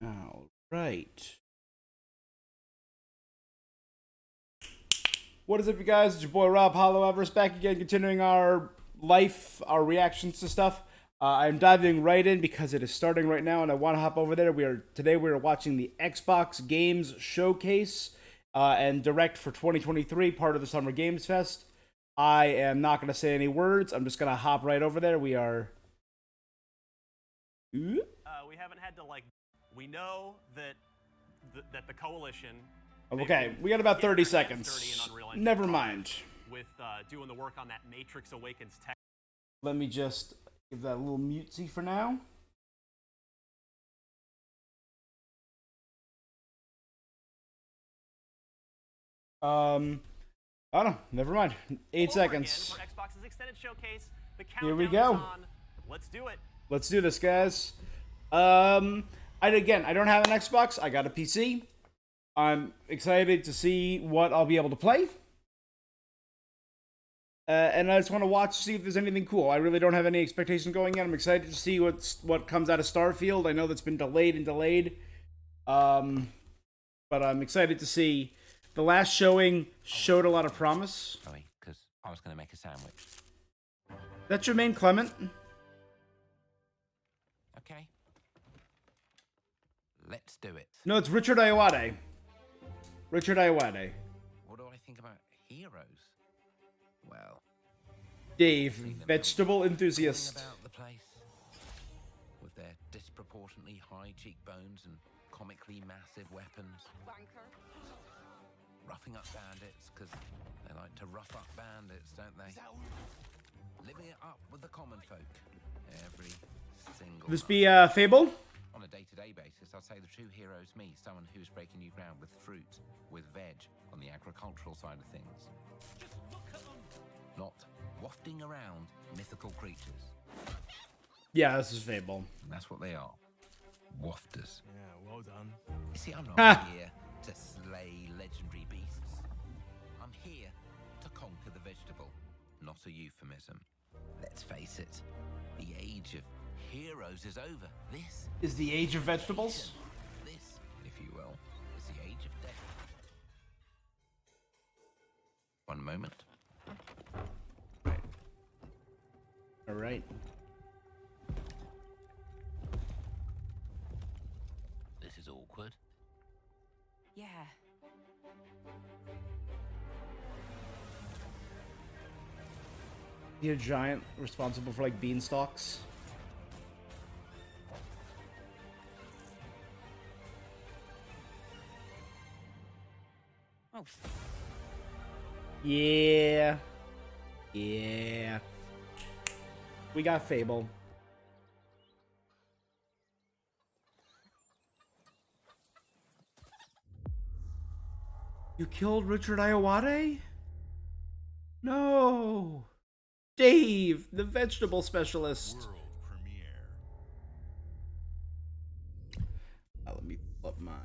All right. What is up, you guys? It's your boy Rob Hollow Everest back again, continuing our our reactions to stuff. I'm diving right in because it is starting right now, and I want to hop over there. Today we are watching the Xbox Games Showcase and Direct for 2023, part of the Summer Games Fest. I am not going to say any words. I'm just going to hop right over there. We are. We haven't had to We know that the coalition. Okay, we got about 30 seconds. Never mind. With doing the work on that Matrix Awakens tech. Let me just give that a little mutesy for now. I don't know. Never mind. 8 seconds. For Xbox's extended showcase. The Here we go. on. Let's do it. Let's do this, guys. I don't have an Xbox. I got a PC. I'm excited to see what I'll be able to play. And I just want to watch to see if there's anything cool. I really don't have any expectations going in. I'm excited to see what comes out of Starfield. I know that's been delayed. But I'm excited to see. The last showing showed a lot of promise. Sorry, because I was going to make a sandwich. That's Jermaine Clement. Okay. Let's do it. No, it's Richard Ayoade. Richard Ayoade. What do I think about heroes? Well, Dave, vegetable enthusiast. about the place with their disproportionately high cheekbones and comically massive weapons. Roughing up bandits, because they like to rough up bandits, don't they? Living it up with the common folk. Every single This be Fable? On a day-to-day basis, I'd say the true hero is me, someone who's breaking new ground with fruit, with veg, on the agricultural side of things. Just look at them. Not wafting around mythical creatures. Yeah, this is Fable. And that's what they are. Wafters. Yeah, well done. You see, I'm not here to slay legendary beasts. I'm here to conquer the vegetable, not a euphemism. Let's face it, the age of heroes is over. This Is the age of vegetables? This, if you will, is the age of death. One moment. All right. This is awkward. Yeah. You're a giant responsible for like beanstalks. Oh. Yeah. Yeah. We got Fable. You killed Richard Ayoade? No. Dave, the vegetable specialist. World premiere. Let me pull up mine.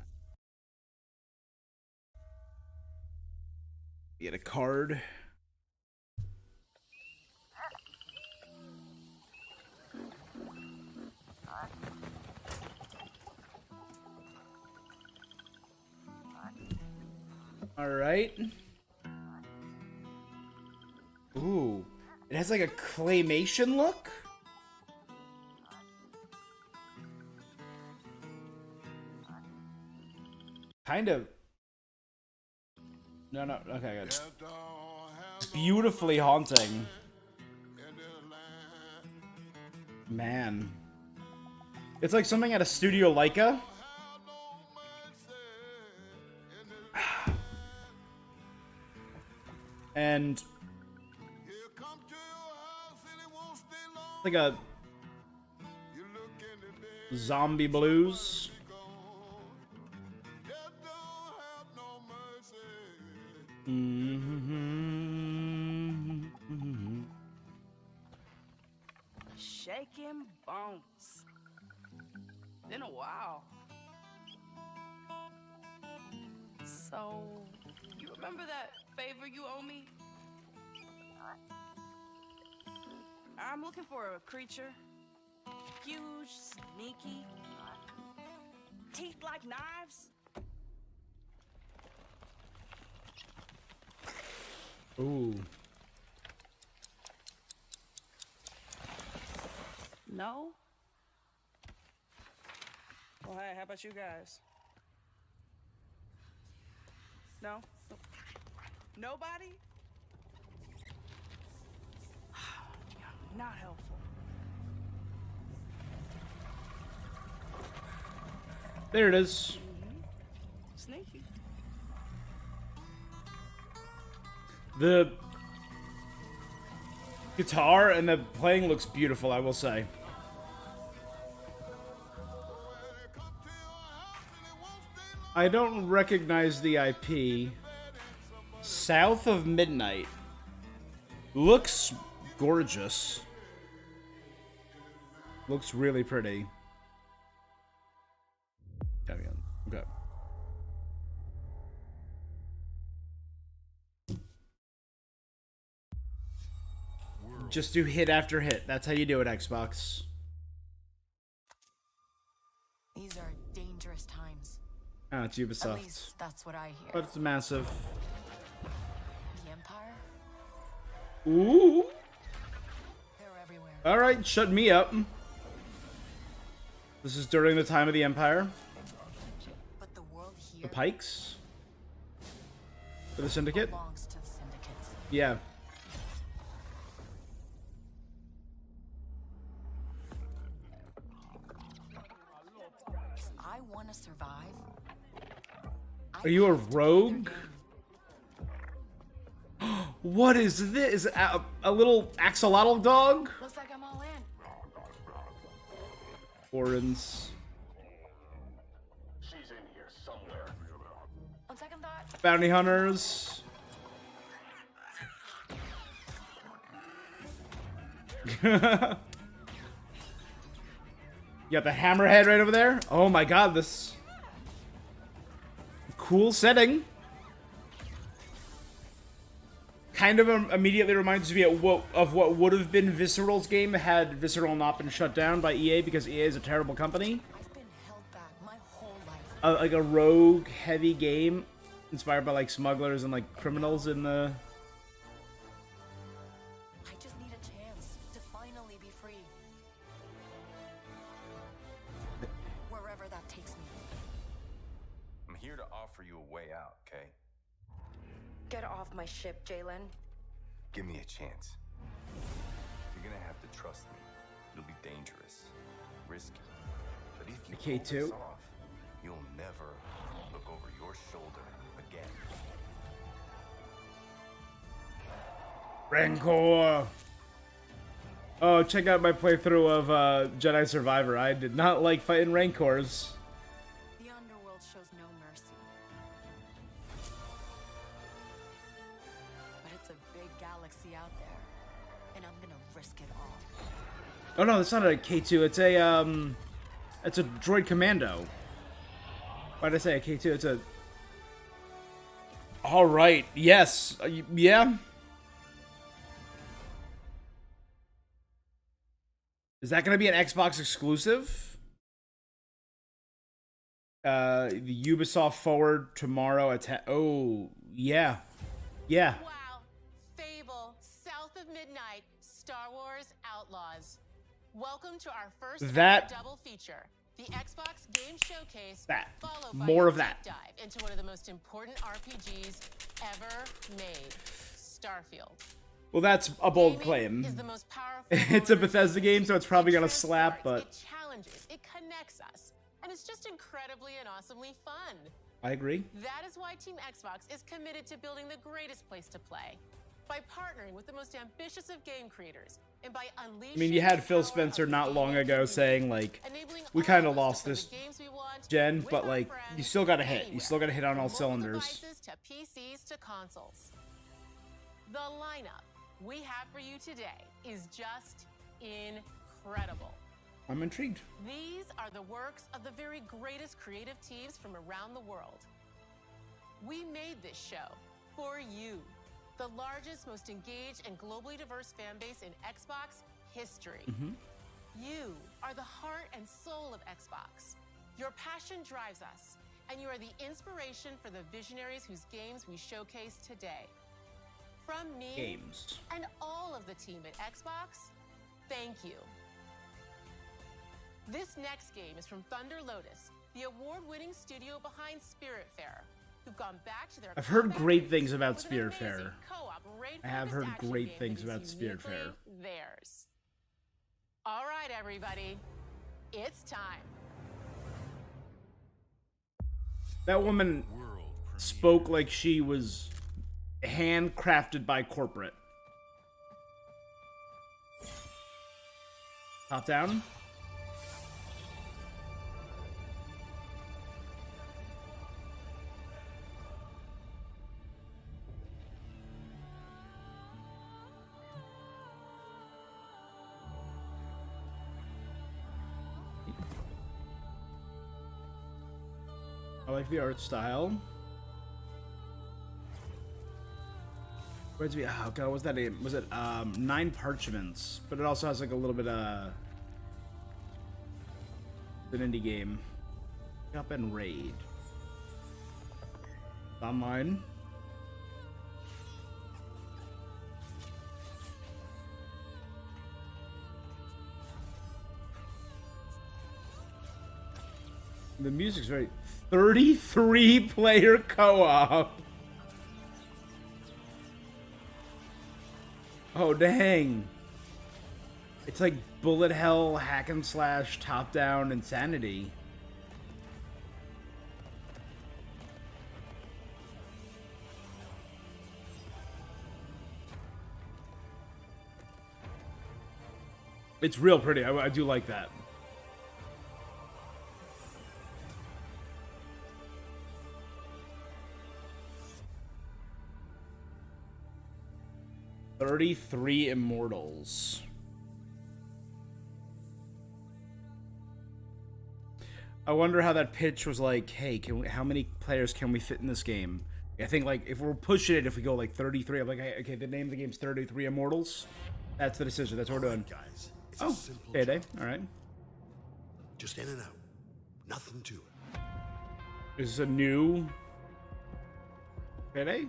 Get a card. All right. Ooh, it has like a claymation look. Kind of. No, okay, good. Beautifully haunting. Man. It's like something at a Studio Leica. And like a zombie blues. Shaking bones. Been a while. So, you remember that favor you owe me? I'm looking for a creature. Huge, sneaky. Teeth like knives? Ooh. No? Well, hey, how about you guys? No? Nobody? Not helpful. There it is. Sneaky. The guitar and the playing looks beautiful, I will say. I don't recognize the IP. South of Midnight. Looks gorgeous. Looks really pretty. Okay. Just do hit after hit. That's how you do it, Xbox. These are dangerous times. Ah, it's At Ubisoft. least that's what I hear. But it's massive. The Empire? Ooh. They're everywhere. Alright, shut me up. This is during the time of the Empire. But the world The here Pikes? For the Syndicate? belongs to the syndicates. Yeah. If I want to survive, Are you a have to play their rogue? game. What is this? A little axolotl dog? Looks like I'm all in. Warrens. She's in here somewhere. On second thought, Bounty hunters. You got the hammerhead right over there? Oh my god, this cool setting. Kind of immediately reminds me of what would have been Visceral's game had Visceral not been shut down by EA, because EA is a terrible company. I've been held back my whole life. Like a rogue heavy game inspired by like smugglers and like criminals in the... I just need a chance to finally be free. Wherever that takes me. I'm here to offer you a way out, okay? Get off my ship, Jalen. Give me a chance. You're gonna have to trust me. It'll be dangerous, risky. But if you pull K2? this off, you'll never look over your shoulder again. Rancor! Oh, check out my playthrough of Jedi Survivor. I did not like fighting Rancors. The underworld shows no mercy. But it's a big galaxy out there, and I'm gonna risk it all. Oh no, it's not a K2, it's a droid commando. Why did I say a K2? It's a... Alright, yes. Yeah? Is that gonna be an Xbox exclusive? The Ubisoft Forward tomorrow at 10... Oh, yeah. Yeah. Wow. Fable, South of Midnight, Star Wars Outlaws. Welcome to our first That- ever double feature. The Xbox Game Showcase, That. followed by More a of that. deep dive into one of the most important RPGs ever made, Starfield. Well, that's a bold Gaming claim. is the most powerful It's a mode of Bethesda game, so it's probably It gonna slap, transports, but it challenges, it connects us, and it's just incredibly and awesomely fun. I agree. That is why Team Xbox is committed to building the greatest place to play. By partnering with the most ambitious of game creators, and by unleashing I mean, you had the Phil power Spencer of not the long gaming ago community, saying, like, enabling we all kind of of us to lost play the this games we want gen, with but our like, friends you still gotta hit. You anywhere, still gotta hit on from all mobile cylinders. devices to PCs to consoles. The lineup we have for you today is just incredible. I'm intrigued. These are the works of the very greatest creative teams from around the world. We made this show for you, the largest, most engaged, and globally diverse fan base in Xbox history. You are the heart and soul of Xbox. Your passion drives us, and you are the inspiration for the visionaries whose games we showcase today. From me Games. and all of the team at Xbox, thank you. This next game is from Thunder Lotus, the award-winning studio behind Spiritfarer, who've gone back to their I've heard combat great roots things about with an amazing Spiritfarer. co-op I have raid-focused heard action great game things that about is uniquely Spiritfarer. theirs. All right, everybody, it's time. That woman spoke like she was handcrafted by corporate. Top down. I like the art style. Where's me? Oh god, what's that name? Was it 9 Parchments? But it also has like a little bit of an indie game. Up and raid. Online. The music's very 33 player co-op. Oh dang. It's like bullet hell, hack and slash, top down insanity. It's real pretty. I do like that. "33 Immortals." I wonder how that pitch was like, hey, how many players can we fit in this game? I think like if we're pushing it, if we go like 33, I'm like, hey, okay, the name of the game's 33 Immortals. That's the decision. That's what we're doing. Guys, it's Oh, a simple payday. job. All right. Just in and out. Nothing to it. Is this a new payday?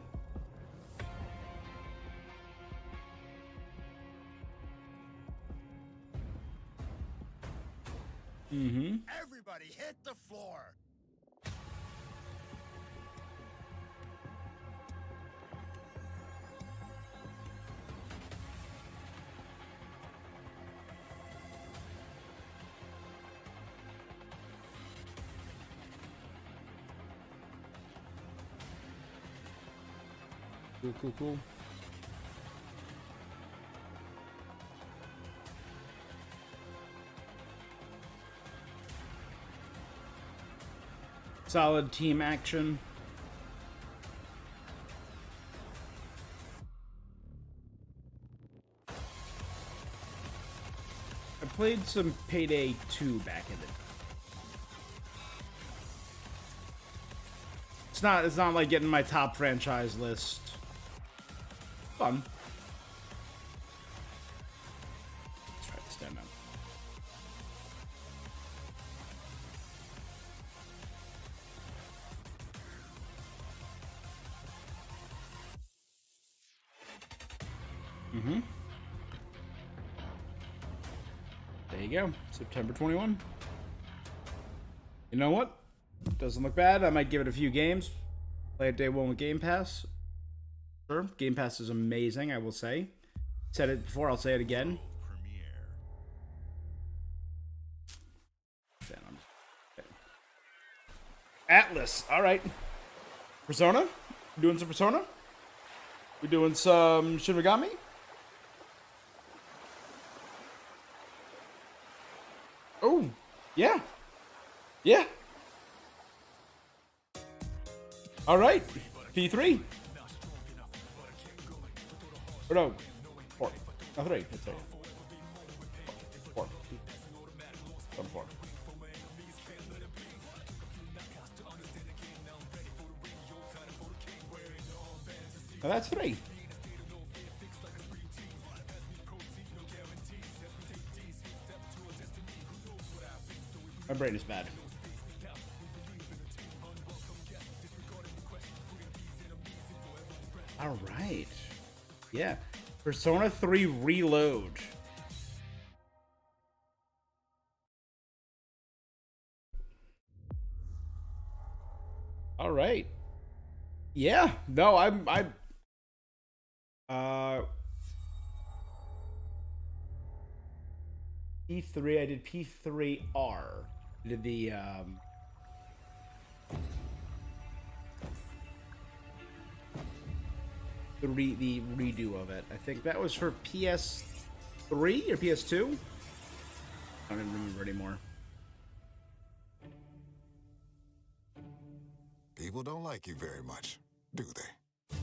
Mm-hmm. Everybody hit the floor. Cool. Solid team action. I played some Payday 2 back in the day. It's not like getting my top franchise list. Fun. Let's try to stand up. There you go. September 21. You know what? Doesn't look bad. I might give it a few games. Play it day one with Game Pass. Sure. Game Pass is amazing, I will say. Said it before, I'll say it again. Atlas. Alright. Persona? Doing some Persona? We doing some Shin Megami? Oh, yeah. Yeah. Alright. P3. Or no. 4. No, 3. Let's say. 4. 4. Now that's 3. My brain is bad. All right. Yeah. Persona 3 Reload. All right. Yeah. No, P3, I did P3R. I did the the redo of it. I think that was for PS3 or PS2. I don't even remember anymore. People don't like you very much, do they?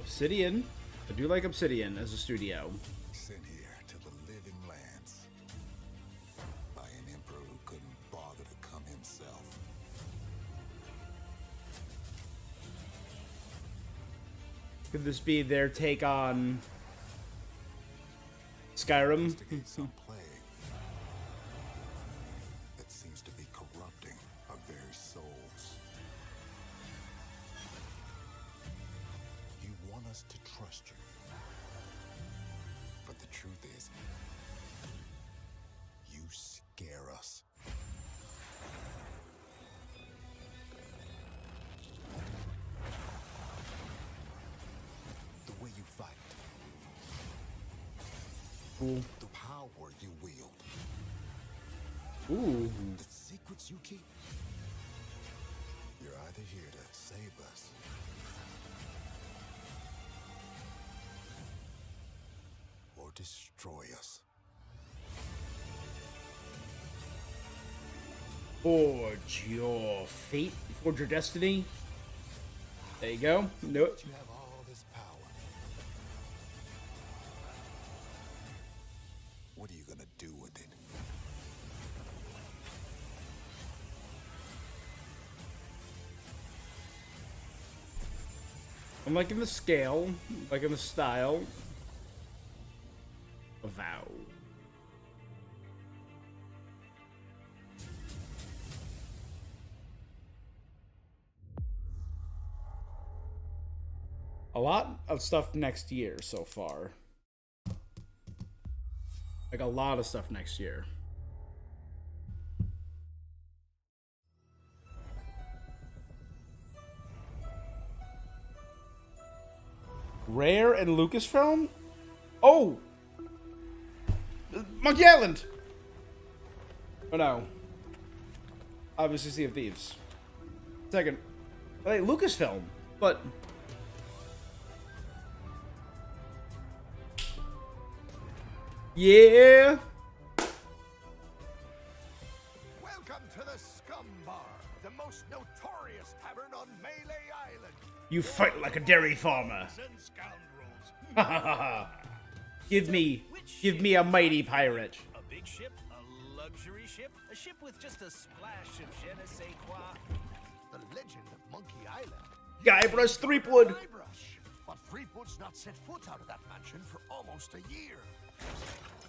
Obsidian. I do like Obsidian as a studio. Sent here to the living lands by an emperor who couldn't bother to come himself. Could this be their take on Skyrim? Investigate some plague that seems to be corrupting our very souls. You want us to trust you. But the truth is, you scare us. The way you fight. Cool. The power you wield. Ooh. The secrets you keep. You're either here to save us or destroy us. Forge your fate. Forge your destiny. There you go. Nope. You have all this power. What are you gonna do with it? I'm liking the scale, liking the style. A vow. A lot of stuff next year so far. Like a lot of stuff next year. Rare and Lucasfilm? Oh! Monkey Island! Oh no. Obviously Sea of Thieves. Second. Wait, Lucasfilm. But... yeah! Welcome to the Scum Bar, the most notorious tavern on Melee Island. You fight like a dairy farmer. And scoundrels. Give me a mighty pirate. A big ship, a luxury ship, a ship with just a splash of je ne sais quoi. The legend of Monkey Island. Guybrush Threepwood. Guybrush. But Threepwood's not set foot out of that mansion for almost a year.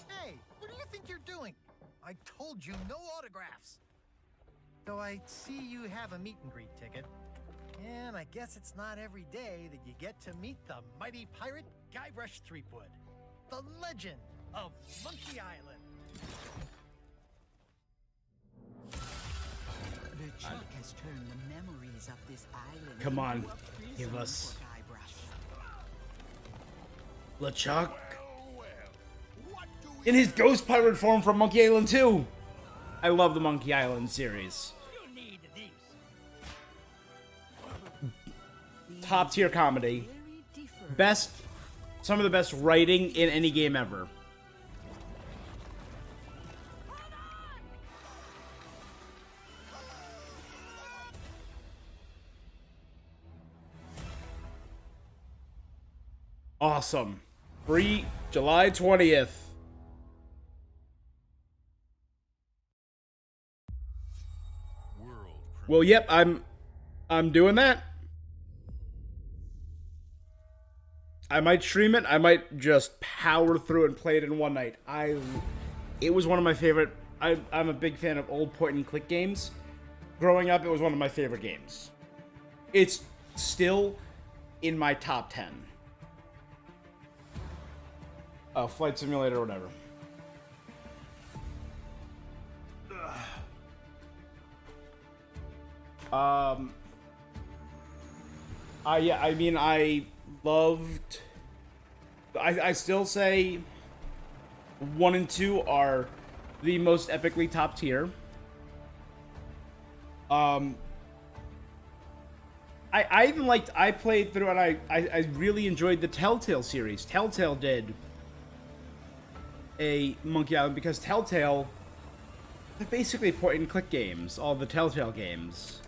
Hey, what do you think you're doing? I told you no autographs. So I see you have a meet and greet ticket. And I guess it's not every day that you get to meet the mighty pirate Guybrush Threepwood, the legend of Monkey Island. The Chuck has turned the memories of this island. Come on, give us LeChuck in his ghost pirate form from Monkey Island 2. I love the Monkey Island series. You need these. Top tier comedy. Best, some of the best writing in any game ever. Awesome. Free July 20th. Well, yep, I'm doing that. I might stream it. I might just power through and play it in one night. It was one of my favorite. I'm a big fan of old point and click games. Growing up, it was one of my favorite games. It's still in my top 10 Flight Simulator or whatever. Yeah, I mean, I loved. I still say 1 and 2 are the most epically top tier. I even liked. I played through and I really enjoyed the Telltale series. Telltale did a Monkey Island because Telltale, they're basically point-and-click games. All the Telltale games.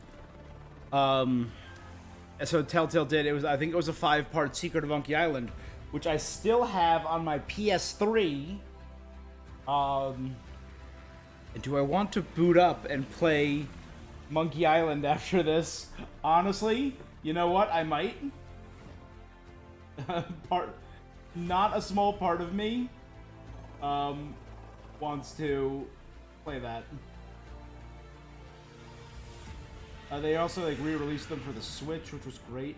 So Telltale did. It was, I think it was a 5-part Secret of Monkey Island, which I still have on my PS3. And do I want to boot up and play Monkey Island after this? Honestly, you know what? I might. Not a small part of me wants to play that. They also like re-released them for the Switch, which was great.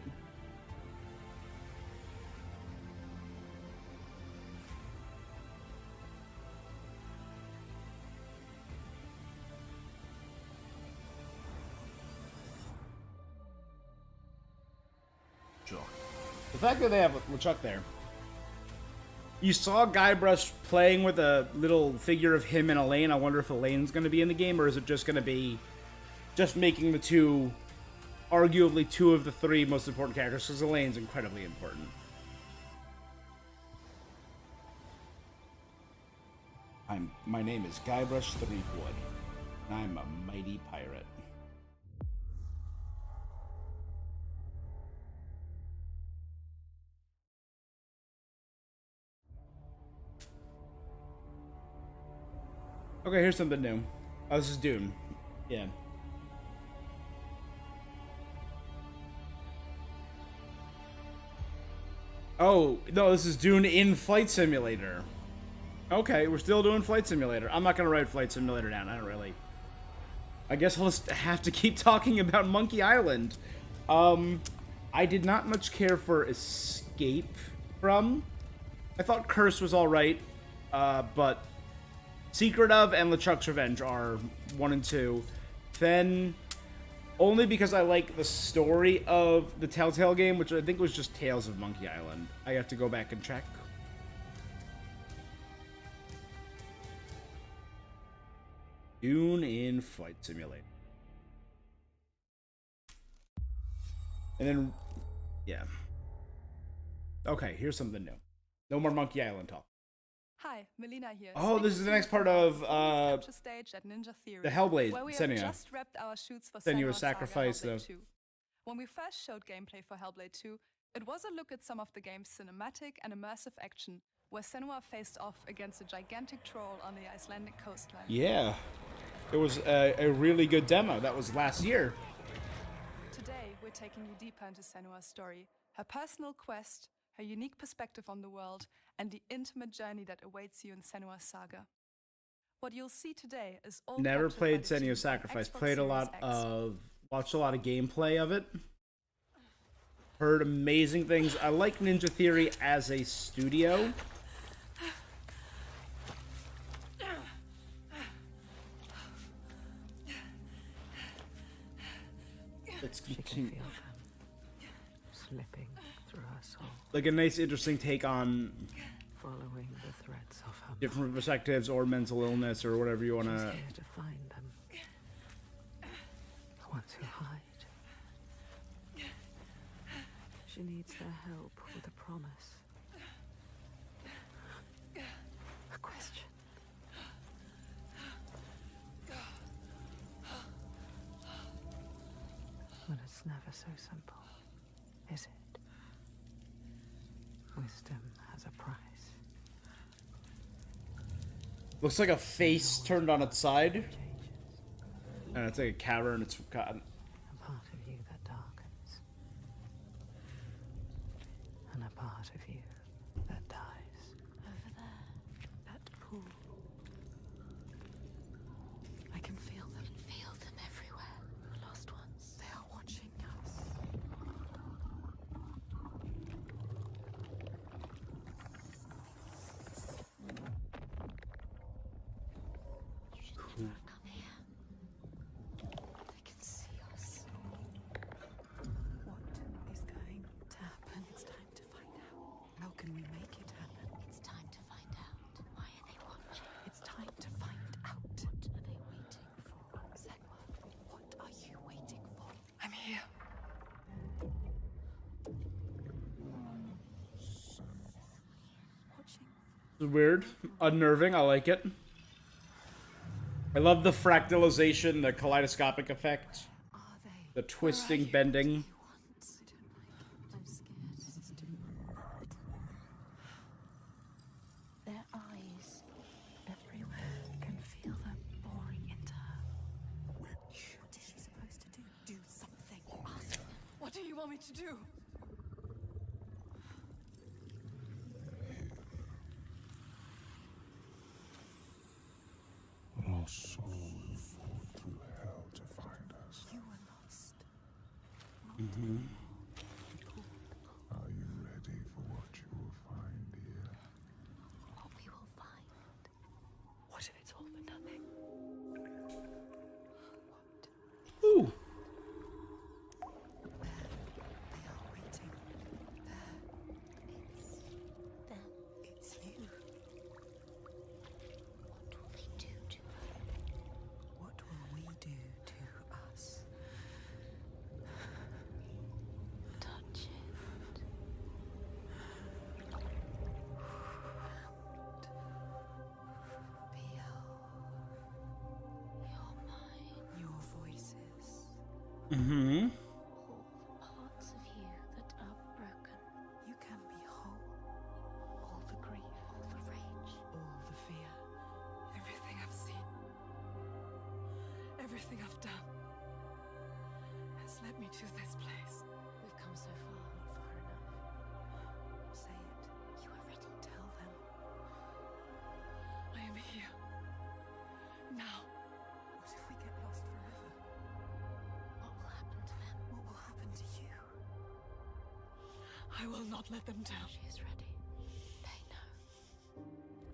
The fact that they have LeChuck there. You saw Guybrush playing with a little figure of him and Elaine. I wonder if Elaine's going to be in the game, or is it just going to be just making the two, arguably 2 of the 3 most important characters, because Elaine's incredibly important. My name is Guybrush Threepwood, and I'm a mighty pirate. Okay, here's something new. Oh, this is Dune. Yeah. Oh, no, this is Dune in Flight Simulator. Okay, we're still doing Flight Simulator. I'm not going to write Flight Simulator down. I don't really. I guess I'll just have to keep talking about Monkey Island. I did not much care for Escape From. I thought Curse was alright, but Secret of and LeChuck's Revenge are 1 and 2. Then, only because I like the story of the Telltale game, which I think was just Tales of Monkey Island. I have to go back and check. Dune in Flight Simulator. And then, yeah. Okay, here's something new. No more Monkey Island talk. Hi, Melina here. Oh, this is the next part of stage at Ninja Theory, the Hellblade where we Senua. have just wrapped our shoots for Senua's Senua's Saga Sacrifice, Hellblade though. 2. When we first showed gameplay for Hellblade 2, it was a look at some of the game's cinematic and immersive action, where Senua faced off against a gigantic troll on the Icelandic coastline. Yeah, it was a really good demo. That was last year. Today, we're taking you deeper into Senua's story, her personal quest, her unique perspective on the world, and the intimate journey that awaits you in Senua's Saga. What you'll see today is all Never captured by played the team Senua's on Sacrifice. Xbox Played a Series lot X. of, watched a lot of gameplay of it. Heard amazing things. I like Ninja Theory as a studio. Let's continue. Slipping through her soul, Like a nice, interesting take on following the threads of her different perspectives or mental illness or whatever you want She's to. here to find them. The ones who hide. She needs their help with a promise. A question. But it's never so simple, is it? Wisdom has a price. Looks like a face turned on its side. And it's like a cavern. It's forgotten. A part of you that darkens. And a part of you that dies. Over there. That pool. I can feel them. Feel them everywhere. The lost ones. They are watching us. Weird. Unnerving. I like it. I love the fractalization, the kaleidoscopic effect. The twisting, bending. Their eyes everywhere can feel them boring into her. Which? What is she supposed to do? Do something. Ask them. What do you want me to do? Our soul fought through hell to find us. You were lost. Are you ready for what you will find here? What we will find. What if it's all for nothing? Ooh. They are waiting. It's them. It's you. What will they do to her? What will we do to us? Touch it. Feel your mind, your voices. Mm-hmm. All the parts of you that are broken. You can be whole. All the grief, all the rage, all the fear. Everything I've seen, everything I've done, has led me to this place. We've come so far, not far enough. Say it. You are ready. Tell them. I am here. Now. What if we get lost forever? What will happen to them? What will happen to you? I will not let them down. She is ready. They know.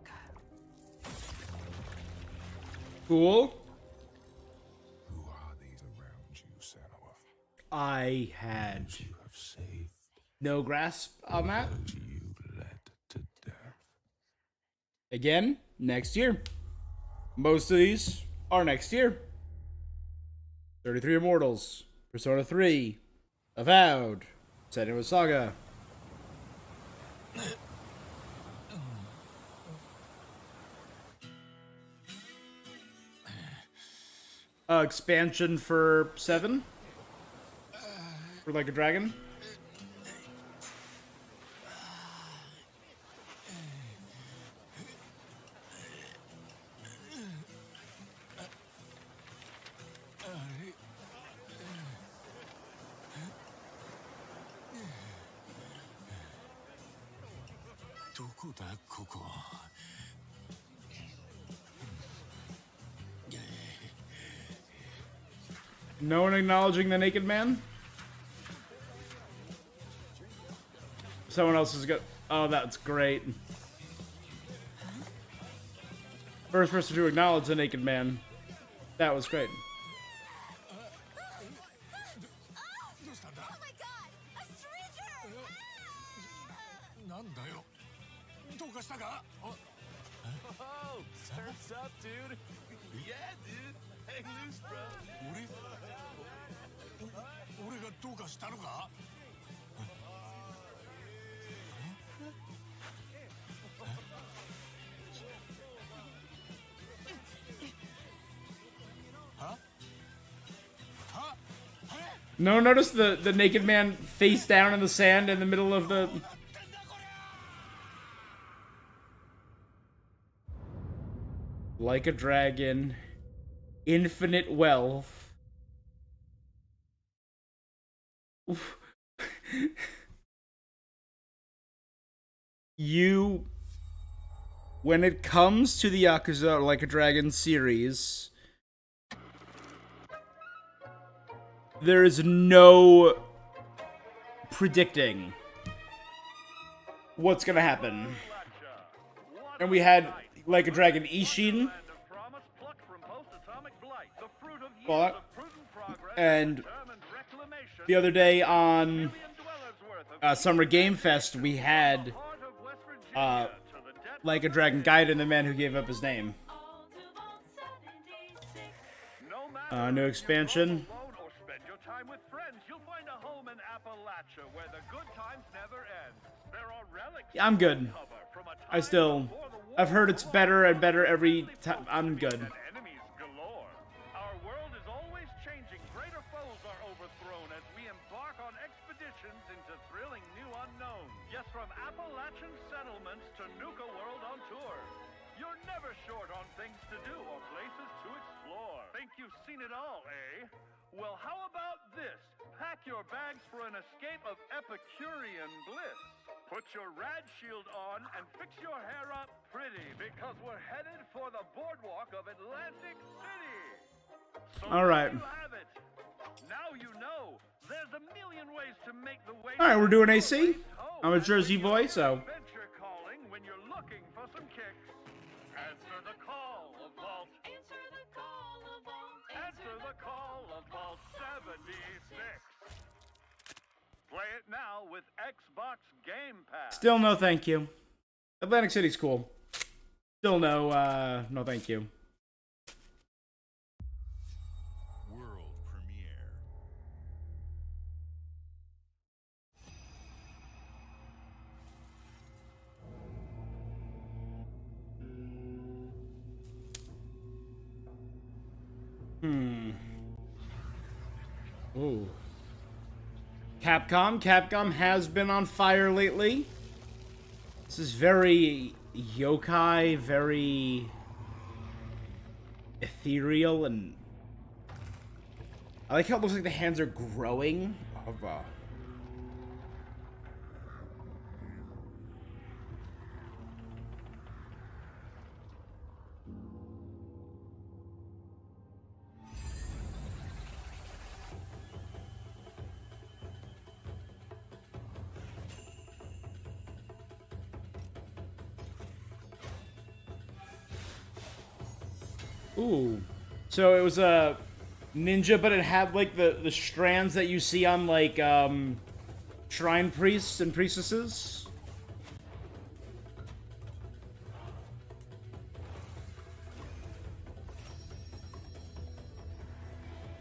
Go. Cool. Who are these around you, Senua? I had You have saved no grasp on that. you led to death. Again, next year. Most of these are next year. 33 Immortals, Persona 3, Avowed, Senua Saga. Expansion for 7? For Like a Dragon? No one acknowledging the naked man? Someone else is good. Oh, that's great. First person to acknowledge the naked man. That was great. Oh, turns up, dude. Yeah, dude. Hang loose, bro. No, notice the naked man face down in the sand in the middle of the... Like a dragon. Infinite wealth. Oof. You... When it comes to the Yakuza Like a Dragon series... There is no predicting what's gonna happen. And we had Like a Dragon Ishin. And the other day on Summer Game Fest, we had Like a Dragon Gaiden, the man who gave up his name. New expansion. time with friends, you'll find a home in Appalachia where the good times never end. There are relics. Yeah, I'm good. I've heard it's better and better every time. I'm good. Enemies galore. Our world is always changing. Greater foes are overthrown as we embark on expeditions into thrilling new unknowns. Yes, from Appalachian settlements to Nuka World on tour. You're never short on things to do or places to explore. Think you've seen it all, eh? Well, how about this? Pack your bags for an escape of Epicurean bliss. Put your rad shield on and fix your hair up pretty, because we're headed for the boardwalk of Atlantic City. So all right. there you have it. Now you know. There's a million ways to make the way. All right, we're doing AC. I'm a Jersey boy, so. Adventure calling when you're looking for some kicks. Answer the call of Vault. Answer the call of Vault. Answer the call of Vault 76. Play it now with Xbox Game Pass. Still no thank you. Atlantic City's cool. Still no thank you. World premiere. Ooh. Capcom has been on fire lately. This is very yokai, very ethereal, and I like how it looks like the hands are growing. Ooh. So it was a ninja, but it had like the strands that you see on like shrine priests and priestesses.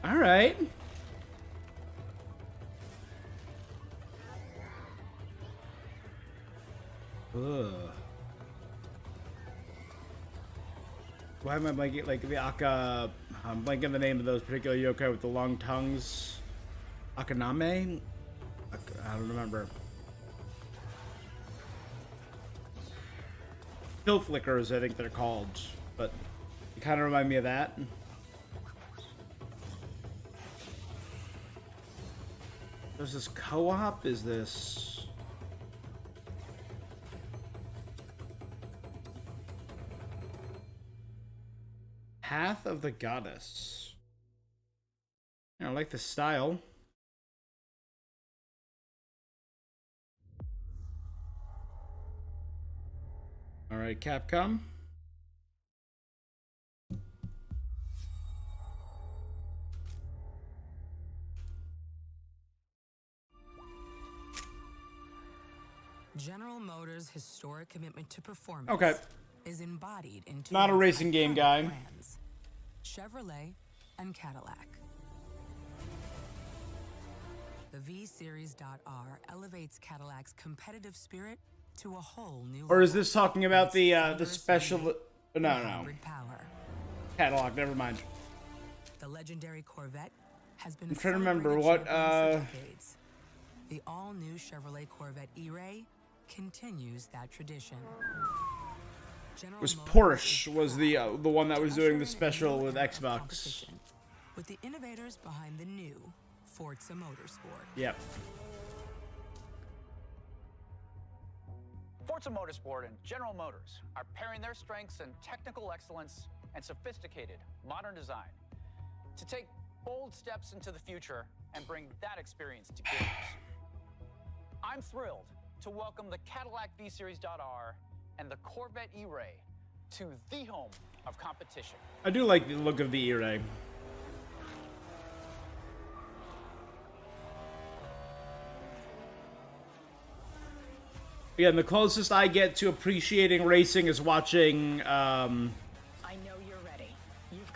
All right. Ugh. Why am I blanking like the Aka? I'm blanking the name of those particular yokai with the long tongues. Akaname? I don't remember. Kill flickers, I think they're called, but they kind of remind me of that. There's this co-op. Is this? Path of the Goddess. Yeah, I like the style. All right, Capcom. General Motors' historic commitment to performance is embodied in two Not a racing game guy. brands, Chevrolet and Cadillac. The V-Series.R elevates Cadillac's competitive spirit to a whole new level. Or is this talking about the special? No. Hybrid power. Cadillac. Never mind. The legendary Corvette has been. I'm trying to remember celebrated what. champion for decades. The all-new Chevrolet Corvette E-Ray continues that tradition. It was Porsche was the one that was doing the special with Xbox. With the innovators behind the new Forza Motorsport. Yep. Forza Motorsport and General Motors are pairing their strengths in technical excellence and sophisticated modern design to take bold steps into the future and bring that experience to gamers. I'm thrilled to welcome the Cadillac V-Series.R and the Corvette E-Ray to the home of competition. I do like the look of the E-Ray. Again, the closest I get to appreciating racing is watching I know you're ready.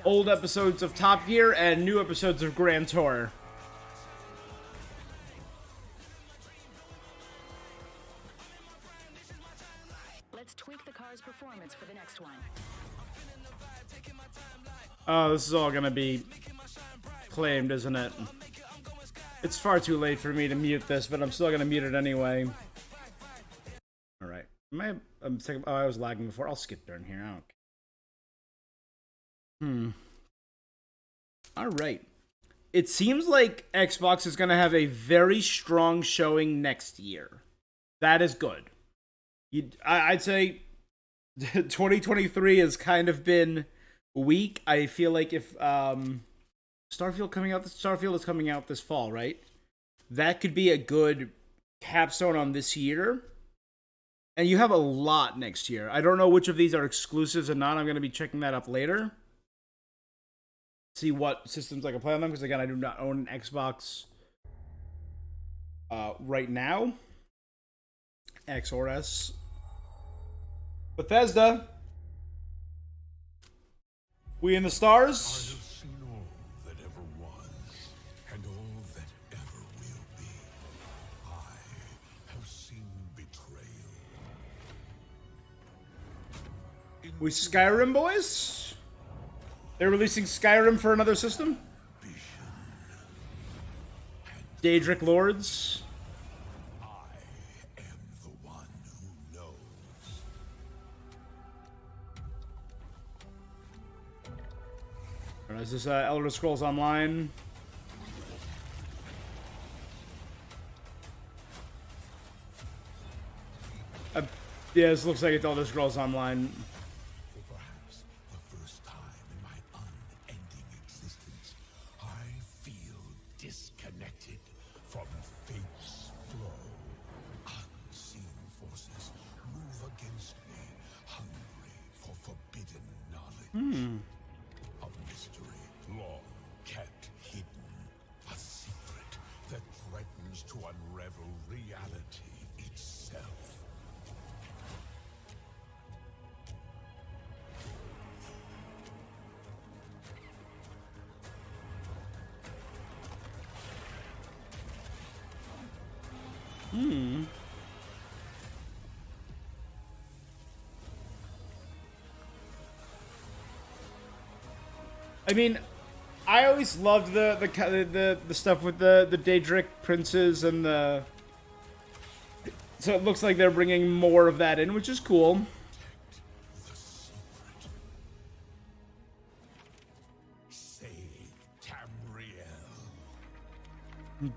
old episodes of Top Gear and new episodes of Grand Tour. optimize performance for the next one. Oh, this is all gonna be claimed, isn't it? It's far too late for me to mute this, but I'm still gonna mute it anyway. Alright. Oh, I was lagging before. I'll skip turn here. Alright. It seems like Xbox is gonna have a very strong showing next year. That is good. I'd say 2023 has kind of been weak. I feel like if Starfield is coming out this fall, right? That could be a good capstone on this year. And you have a lot next year. I don't know which of these are exclusives and not. I'm going to be checking that up later. See what systems I can play on them. Because again, I do not own an Xbox right now. X or S. Bethesda. We in the stars? We Skyrim boys? They're releasing Skyrim for another system? Daedric Lords? I am the one who knows. Is this Elder Scrolls Online? Yeah, this looks like it's Elder Scrolls Online. For perhaps the first time in my unending existence, I feel disconnected from fate's flow. Unseen forces move against me, hungry for forbidden knowledge. A mystery long kept hidden. A secret that threatens to unravel reality itself. I mean, I always loved the stuff with the Daedric princes and the. So it looks like they're bringing more of that in, which is cool. Save Tamriel.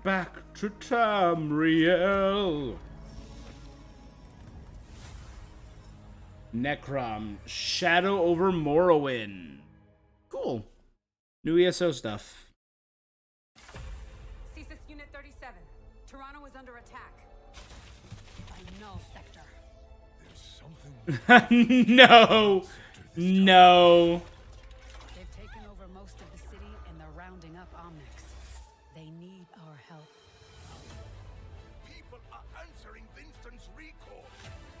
Back to Tamriel. Necrom, Shadow over Morrowind. Cool. New ESO stuff. CSIS Unit 37. Toronto is under attack. By Null Sector. There's something. No. No. They've taken over most of the city and they're rounding up Omnics. They need our help. People are answering Winston's recall.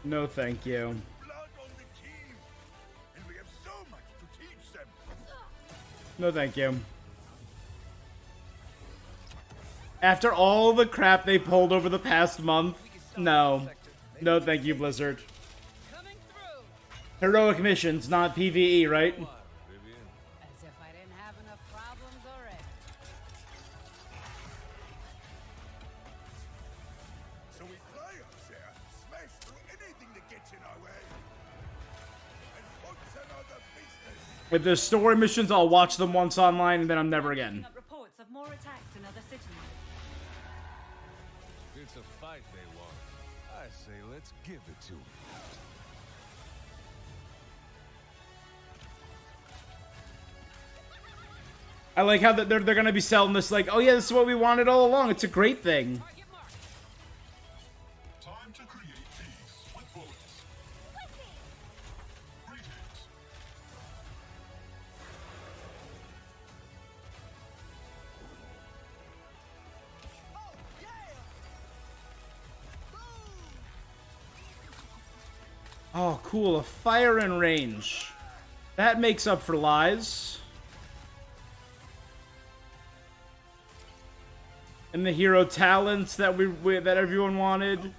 No, thank you. Blood on the team. And we have so much to teach them. No, thank you. After all the crap they pulled over the past month, no. No, thank you, Blizzard. Heroic missions, not PvE, right? As if I didn't have enough problems already. So we fly up there, smash through anything that gets in our way, and put them on the business. If there's story missions, I'll watch them once online, and then I'm never again. Reports of more attacks in other cities. It's a fight they want. I say let's give it to them. I like how they're gonna be selling this like, oh yeah, this is what we wanted all along. It's a great thing. Time to create peace with bullets. Greetings. Oh, cool. A fire and range. That makes up for lies. And the hero talents that that everyone wanted.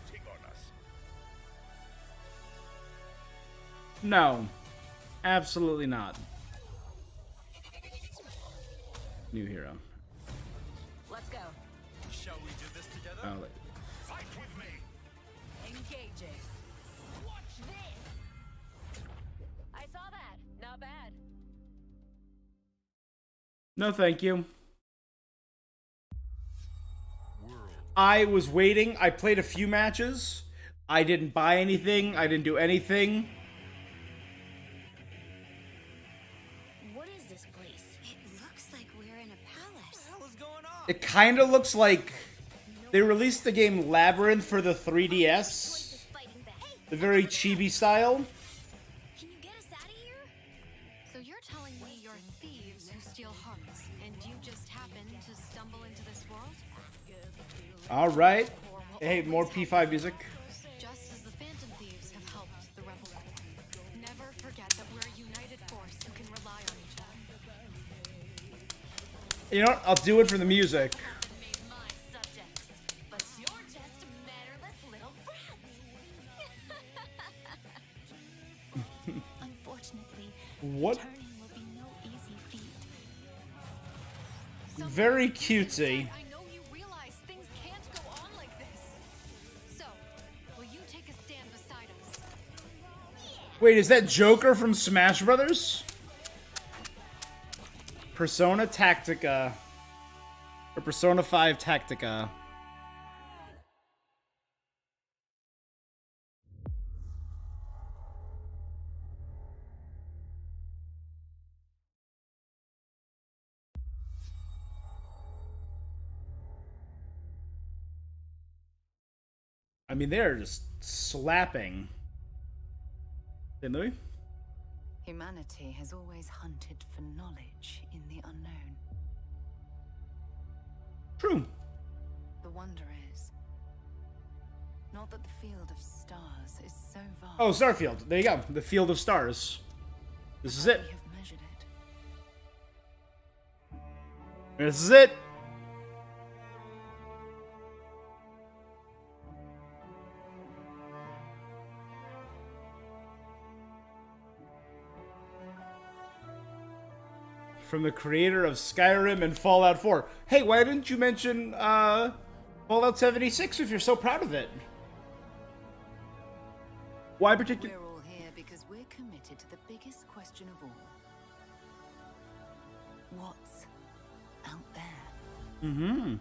No. Absolutely not. New hero. Let's go. Shall we do this together? Oh, Fight with me. Engaging. Watch this. I saw that. Not bad. no, thank you. I was waiting. I played a few matches. I didn't buy anything. I didn't do anything. What is this place? It looks like we're in a palace. What the hell is going on? It kind of looks like they released the game Labyrinth for the 3DS. The very chibi style. Can you get us out of here? So you're telling me you're thieves who steal hearts, and you just happened to stumble into this world? All right. Hey, more P5 music. Just as the Phantom Thieves have helped the Rebel Corps. Never forget that we're a united force who can rely on each other. You know what? I'll do it for the music. But you're just mannerless little brats. Unfortunately, What? returning will be no easy feat. Very cutesy. I know you realize things can't go on like this. So, will you take a stand beside us? Wait, is that Joker from Smash Brothers? Persona Tactica. Or Persona 5 Tactica. I mean, they're just slapping. Hey, Louis? Humanity has always hunted for knowledge in the unknown. True. The wonder is not that the field of stars is so vast. Oh, Starfield. There you go. The Field of Stars. This is it. We have measured it. This is it. From the creator of Skyrim and Fallout 4. Hey, why didn't you mention Fallout 76 if you're so proud of it? Why particular? We're all here because we're committed to the biggest question of all. What's out there? Mm-hmm.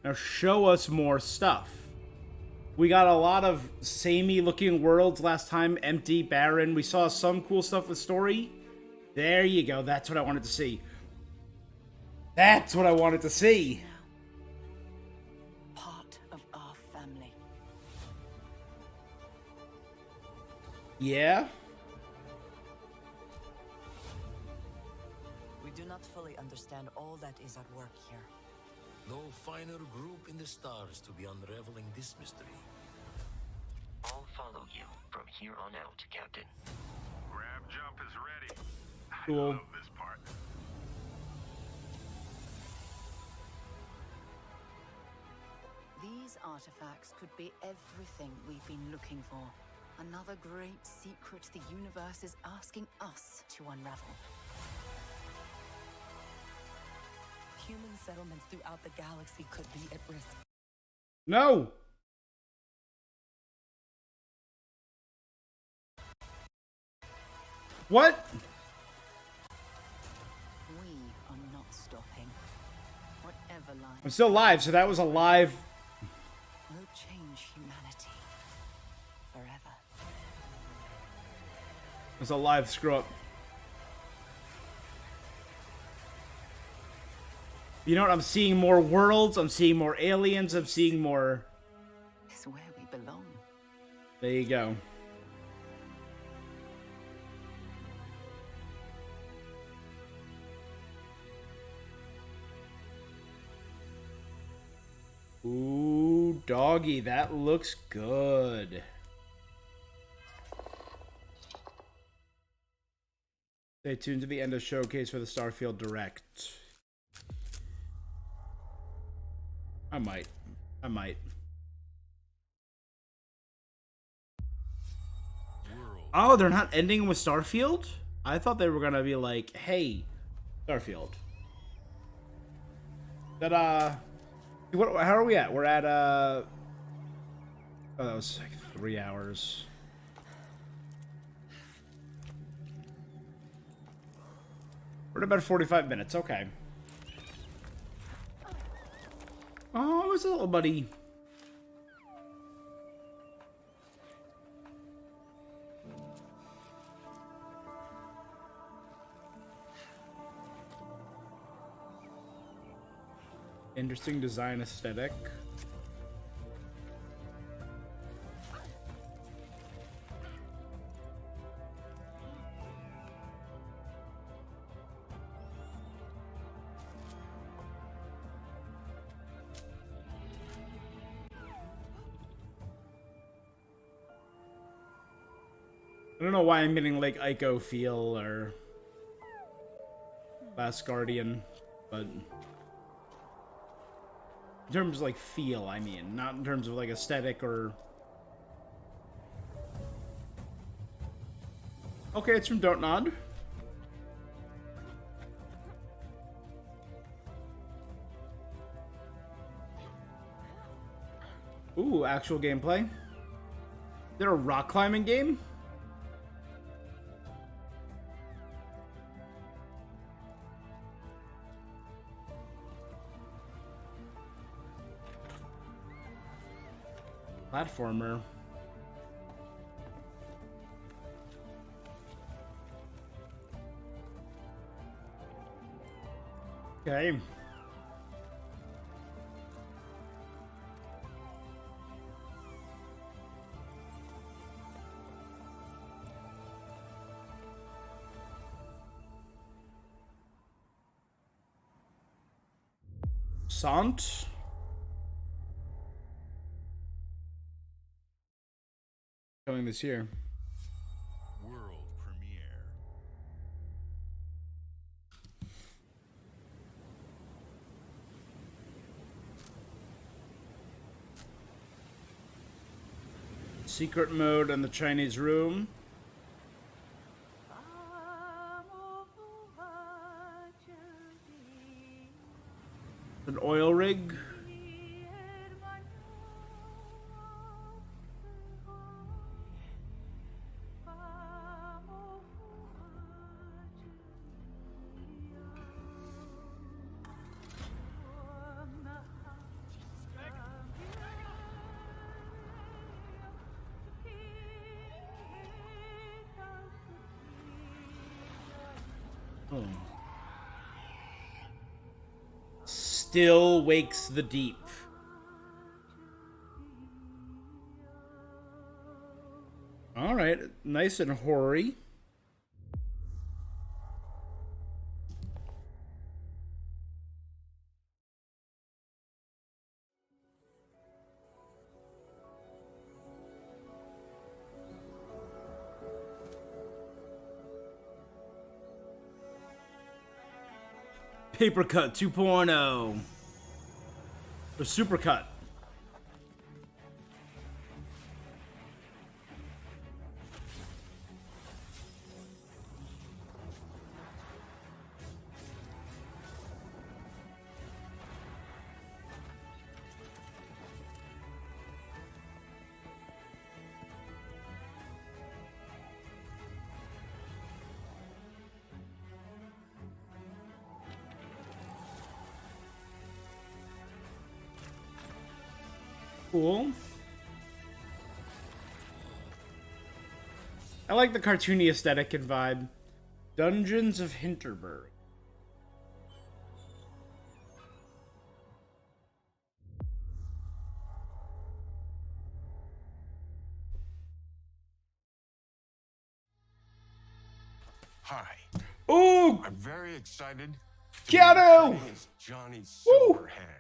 Now show us more stuff. We got a lot of samey looking worlds last time, empty, barren. We saw some cool stuff with story. There you go. That's what I wanted to see. That's what I wanted to see. Part of our family. Yeah? We do not fully understand all that is at work here. No finer group in the stars to be unraveling this mystery. I'll follow you from here on out, Captain. Grab jump is ready. Cool. I love this part. These artifacts could be everything we've been looking for. Another great secret the universe is asking us to unravel. Human settlements throughout the galaxy could be at risk. No! What? We are not stopping. Whatever lies. I'm still live, so that was a live. Will change humanity forever. It was a live screw up. You know what? I'm seeing more worlds. I'm seeing more aliens. I'm seeing more. It's where we belong. There you go. Ooh, doggy, that looks good. Stay tuned to the end of showcase for the Starfield Direct. I might. World Oh, they're not ending with Starfield? I thought they were gonna be like, hey, Starfield. That, how are we at? We're at, oh, that was like 3 hours. We're at about 45 minutes, okay. Oh, it's a little buddy. Interesting design aesthetic. I don't know why I'm getting like Ico feel or Last Guardian, but in terms of like feel, I mean, not in terms of like aesthetic or. Okay, it's from Don't Nod. Ooh, actual gameplay. Is there a rock climbing game? Platformer. Okay. Sant? Coming this year. World premiere. Secret mode in the Chinese room. An oil rig. Oh. Still wakes the deep. All right, nice and hoary. Paper Cut 2.0. Or Super Cut. Cool. I like the cartoony aesthetic and vibe. Dungeons of Hinterberg. Hi. Ooh! I'm very excited to Keanu! be portraying as Johnny's Silverhand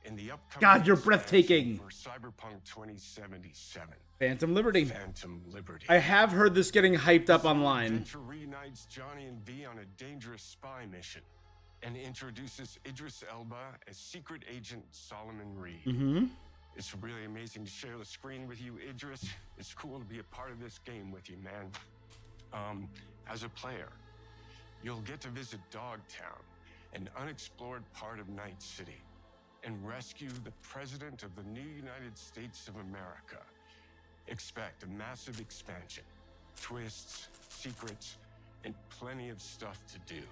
in the upcoming God, you're expansion breathtaking. for Cyberpunk 2077. Phantom Liberty. Phantom Liberty. I have heard this getting hyped up online. Adventure reunites Johnny and V on a dangerous spy mission and introduces Idris Elba as secret agent Solomon Reed. Mm-hmm. It's really amazing to share the screen with you, Idris. It's cool to be a part of this game with you, man. As a player, you'll get to visit Dogtown, an unexplored part of Night City, and rescue the President of the new United States of America. Expect a massive expansion, twists, secrets, and plenty of stuff to do.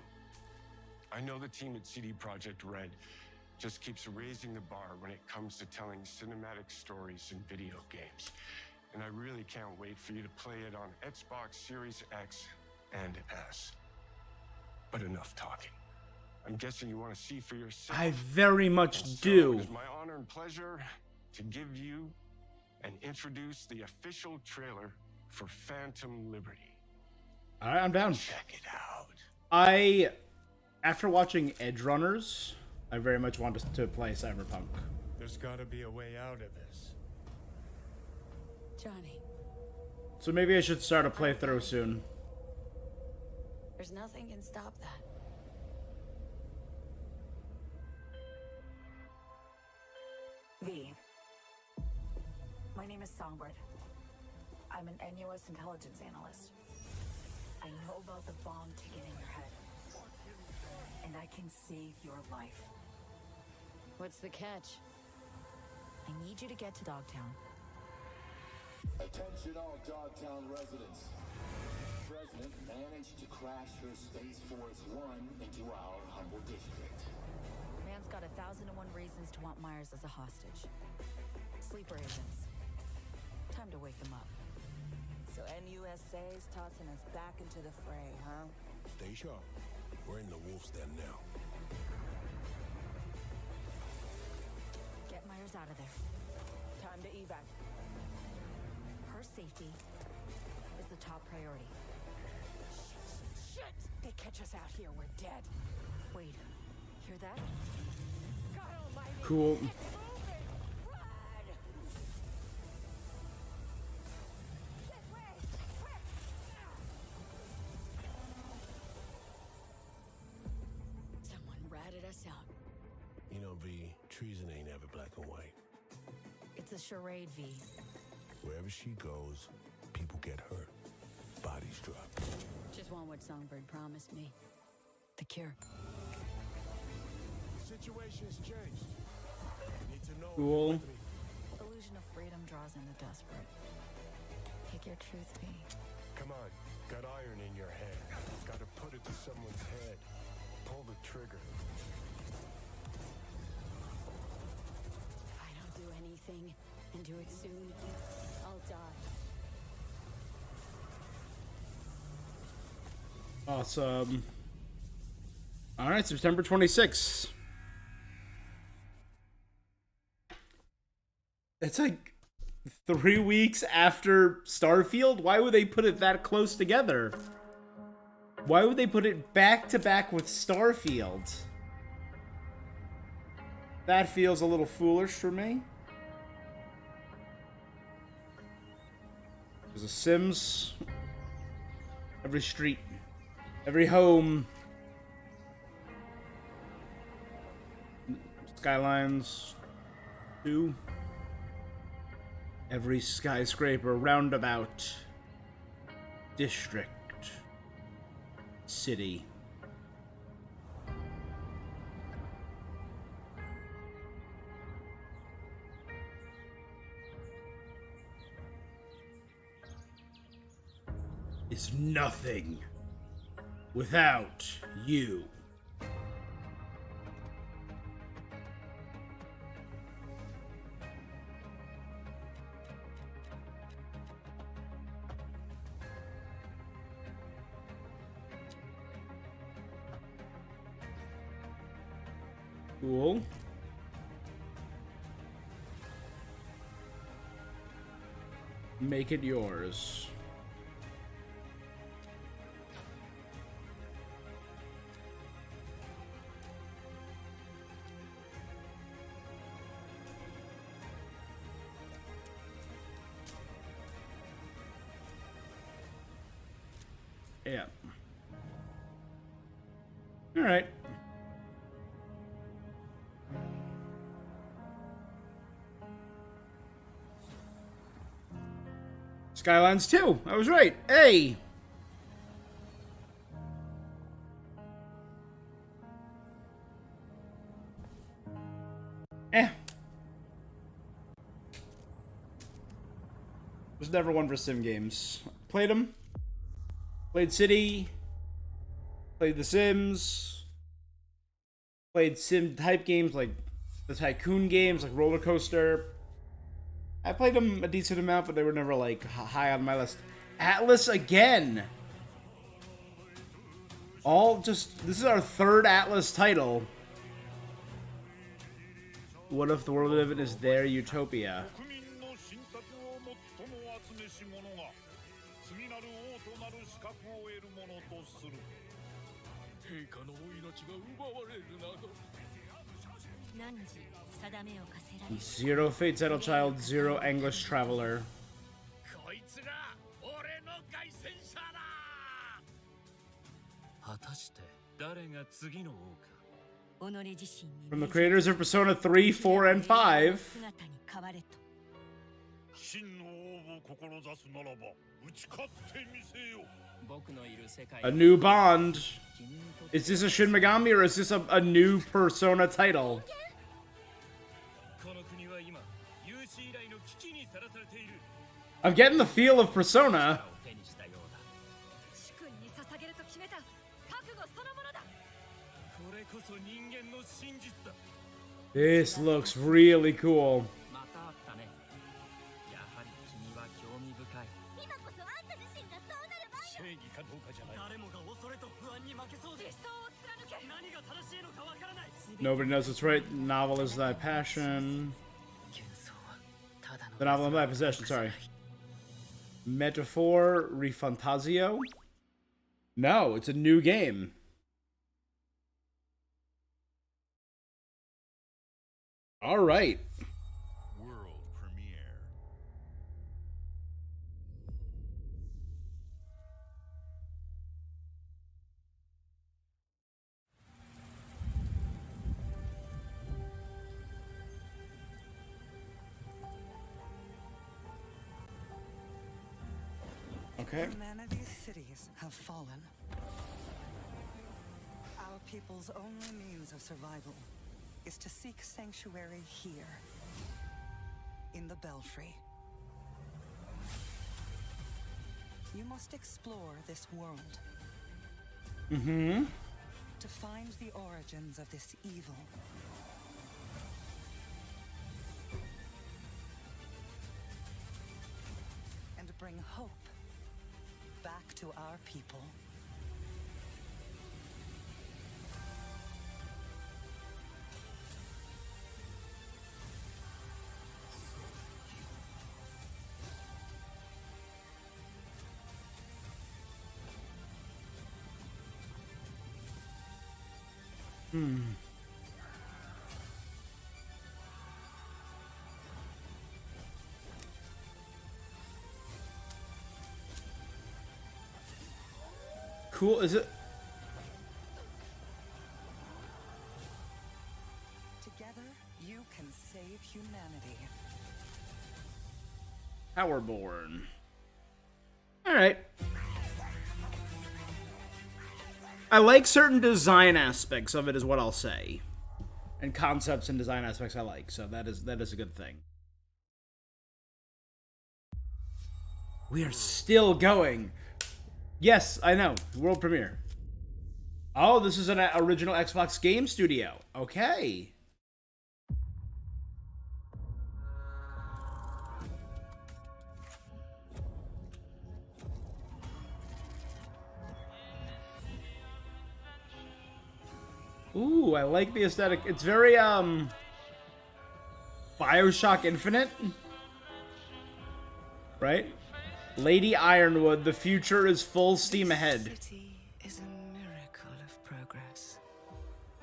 I know the team at CD Projekt Red just keeps raising the bar when it comes to telling cinematic stories in video games. And I really can't wait for you to play it on Xbox Series X and S. But enough talking. I'm guessing you want to see for yourself. I very much So do. It is my honor and pleasure to give you and introduce the official trailer for Phantom Liberty. All right, I'm down. Check it out. After watching Edge Runners, I very much want to play Cyberpunk. There's gotta be a way out of this. Johnny, So maybe I should start a playthrough soon. there's nothing can stop that. V. My name is Songbird. I'm an NUS intelligence analyst. I know about the bomb ticket in your head. And I can save your life. What's the catch? I need you to get to Dogtown. Attention all Dogtown residents. The President managed to crash her Space Force One into our humble district. Man's got 1,001 reasons to want Myers as a hostage. Sleeper agents. Time to wake them up. So NUSA's tossing us back into the fray, huh? Stay sharp. We're in the wolf's den now. Get Myers out of there. Time to evac. Her safety is the top priority. Shit! They catch us out here, we're dead. Wait, hear that? God almighty! Cool. It's moving! Run! This way! Quick! Someone ratted us out. You know, V, treason ain't ever black and white. It's a charade, V. Wherever she goes, people get hurt. Bodies drop. Just want what Songbird promised me. The cure. Situation's changed. Need to know. Cool. Illusion of freedom draws in the desperate. Pick your truth, V. Come on. Got iron in your head. Gotta put it to someone's head. Pull the trigger. If I don't do anything, and do it soon, I'll die. Awesome. All right, September 26th. It's like 3 weeks after Starfield. Why would they put it that close together? Why would they put it back to back with Starfield? That feels a little foolish for me. There's a Sims. Every street. Every home. Skylines 2. Every skyscraper, roundabout, district, city. Is nothing without you. Cool. Make it yours. Yeah. All right. Skylines 2. I was right. Hey. Was never one for sim games. Played them. Played City. Played The Sims. Played sim type games like the Tycoon games, like Roller Coaster. I played them a decent amount, but they were never like high on my list. Atlas again. This is our third Atlas title. What if the world we live in is their utopia? Zero Fate Settle Child, Zero English Traveler. From the creators of Persona 3, 4, and 5. A new Bond. Is this a Shin Megami or is this a new Persona title? I'm getting the feel of Persona. This looks really cool. Nobody knows what's right. Novel is thy passion. The novel in my possession, sorry. Metaphor Refantasio? No, it's a new game. All right. World premiere. Okay. Humanity's cities have fallen. Our people's only means of survival is to seek sanctuary here, in the Belfry. You must explore this world. Mm-hmm. To find the origins of this evil. And bring hope back to our people. Cool, is it? Together, you can save humanity. Powerborn. Alright. I like certain design aspects of it is what I'll say. And concepts and design aspects I like, so that is a good thing. We are still going. Yes, I know. World premiere. Oh, this is an original Xbox game studio. Okay. Ooh, I like the aesthetic. It's very, BioShock Infinite. Right? Lady Ironwood, the future is full steam ahead. This city is a miracle of progress.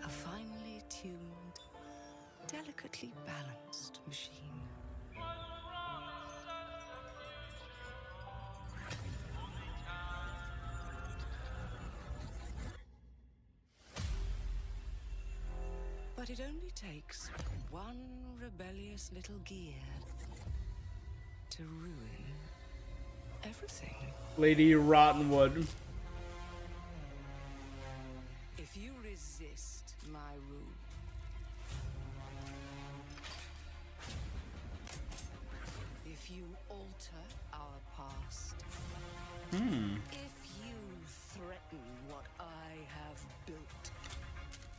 A finely tuned, delicately balanced machine. But it only takes one rebellious little gear to ruin everything. Lady Rottenwood. If you resist my rule, if you alter our past, if you threaten what I have built,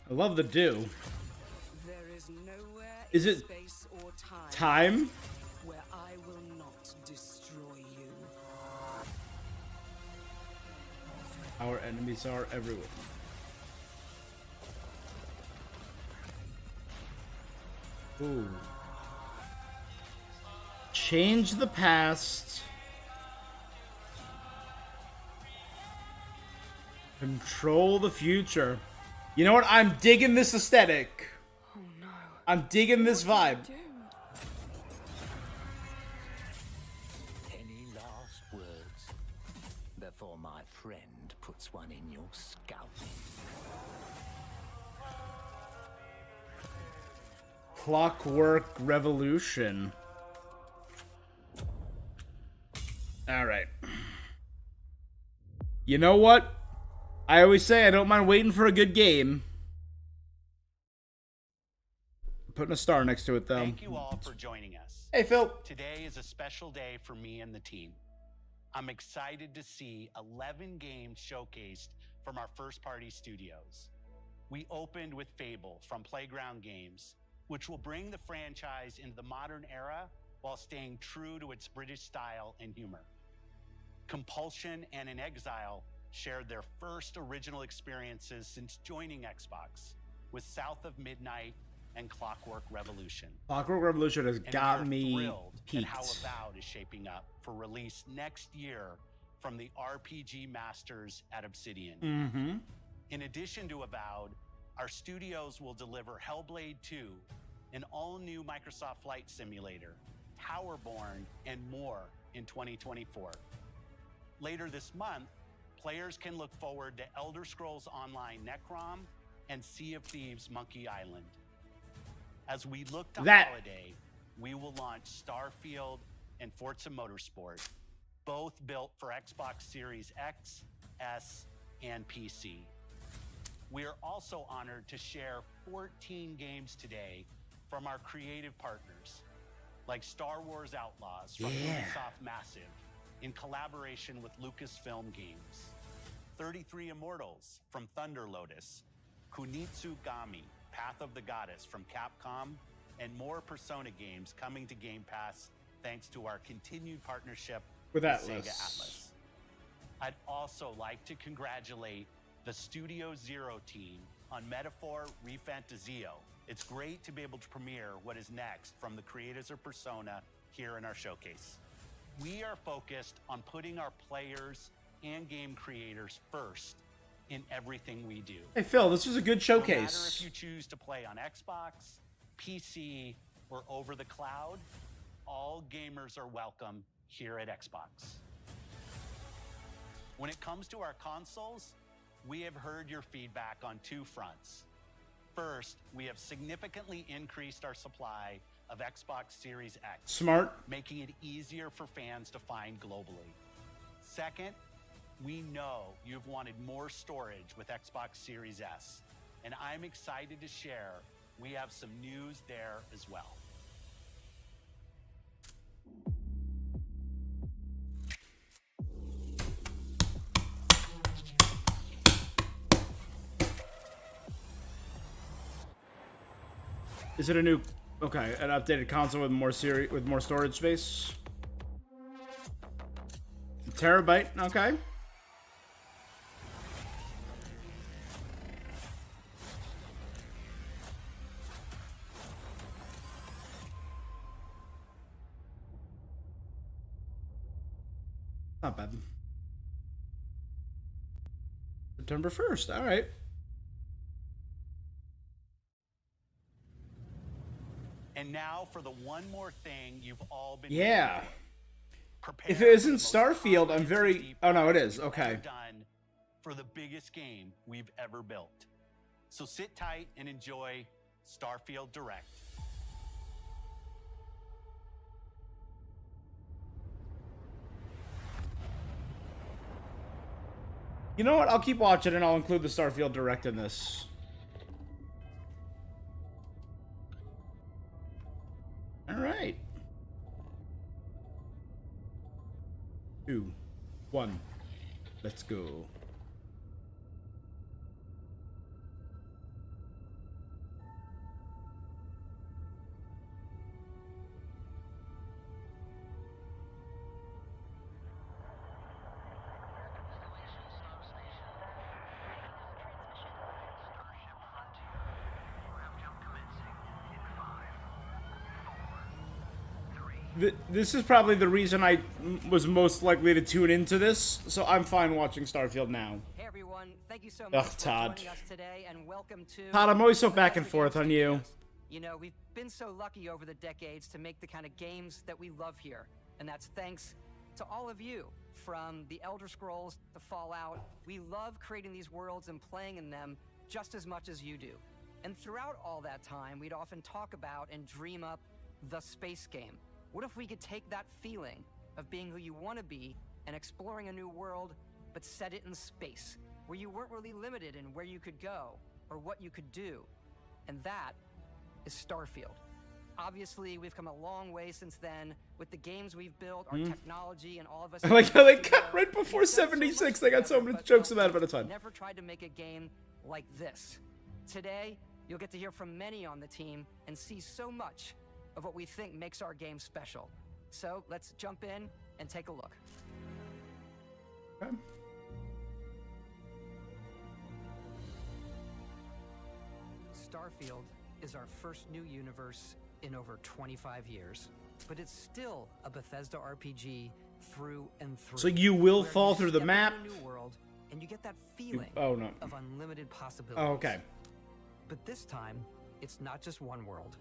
I love the do. there is nowhere Is in it space or time? where I will not destroy you. Our enemies are everywhere. Ooh. Change the past. Control the future. You know what? I'm digging this aesthetic. Oh no. I'm digging this vibe. Any last words before my friend puts one in your scalp? Clockwork Revolution. Alright. You know what? I always say I don't mind waiting for a good game. Putting a star next to it, though. Thank you all for joining us. Hey, Phil. Today is a special day for me and the team. I'm excited to see 11 games showcased from our first-party studios. We opened with Fable from Playground Games, which will bring the franchise into the modern era while staying true to its British style and humor. Compulsion and In Exile shared their first original experiences since joining Xbox with South of Midnight and Clockwork Revolution. Clockwork Revolution has got me Thrilled at peaked. how Avowed is shaping up for release next year from the RPG masters at Obsidian. Mm-hmm. In addition to Avowed, our studios will deliver Hellblade 2, an all-new Microsoft Flight Simulator, Towerborn, and more in 2024. Later this month, players can look forward to Elder Scrolls Online Necrom and Sea of Thieves Monkey Island. As we look to holiday, we will launch Starfield and Forza Motorsport, both built for Xbox Series X, S, and PC. We are also honored to share 14 games today from our creative partners, like Star Wars Outlaws from Ubisoft Massive, in collaboration with Lucasfilm Games, 33 Immortals from Thunder Lotus, Kunitsu Gami, Path of the Goddess from Capcom, and more Persona games coming to Game Pass thanks to our continued partnership with Sega Atlas. Atlas. I'd also like to congratulate the Studio Zero team on Metaphor Refantazio. It's great to be able to premiere what is next from the creators of Persona here in our showcase. We are focused on putting our players and game creators first in everything we do. Hey, Phil, this was a good No matter showcase. if you choose to play on Xbox, PC, or over the cloud, all gamers are welcome here at Xbox. When it comes to our consoles, we have heard your feedback on two fronts. First, we have significantly increased our supply of Xbox Series X. Smart. Making it easier for fans to find globally. Second, we know you've wanted more storage with Xbox Series S, and I'm excited to share we have some news there as well. Is it a new, okay, an updated console with more storage space? Terabyte, okay. Not bad. September 1st, all right. And now for the one more thing you've all been Yeah. waiting for. If it isn't Starfield, I'm very... Oh, no, it is. Okay. Done for the biggest game we've ever built. So sit tight and enjoy Starfield Direct. You know what? I'll keep watching and I'll include the Starfield Direct in this. All right. 2, 1. Let's go. This is probably the reason I was most likely to tune into this, so I'm fine watching Starfield now. Hey everyone, thank you so much for Todd. joining us today, and welcome to... Todd, I'm always so back and forth on you. You know, we've been so lucky over the decades to make the kind of games that we love here, and that's thanks to all of you. From the Elder Scrolls to Fallout, we love creating these worlds and playing in them just as much as you do. And throughout all that time, we'd often talk about and dream up the space game. What if we could take that feeling of being who you want to be and exploring a new world, but set it in space, where you weren't really limited in where you could go or what you could do? And that is Starfield. Obviously, we've come a long way since then with the games we've built, our technology, and all of us. I like how they cut right before 76. They got so many jokes about it, but it's fine. Never tried to make a game like this. Today, you'll get to hear from many on the team and see so much of what we think makes our game special. So let's jump in and take a look. Okay. Starfield is our first new universe in over 25 years, but it's still a Bethesda RPG through and through. So you will fall through the map. A new world, and you get that feeling of unlimited possibilities. Oh, okay. But this time, it's not just one world.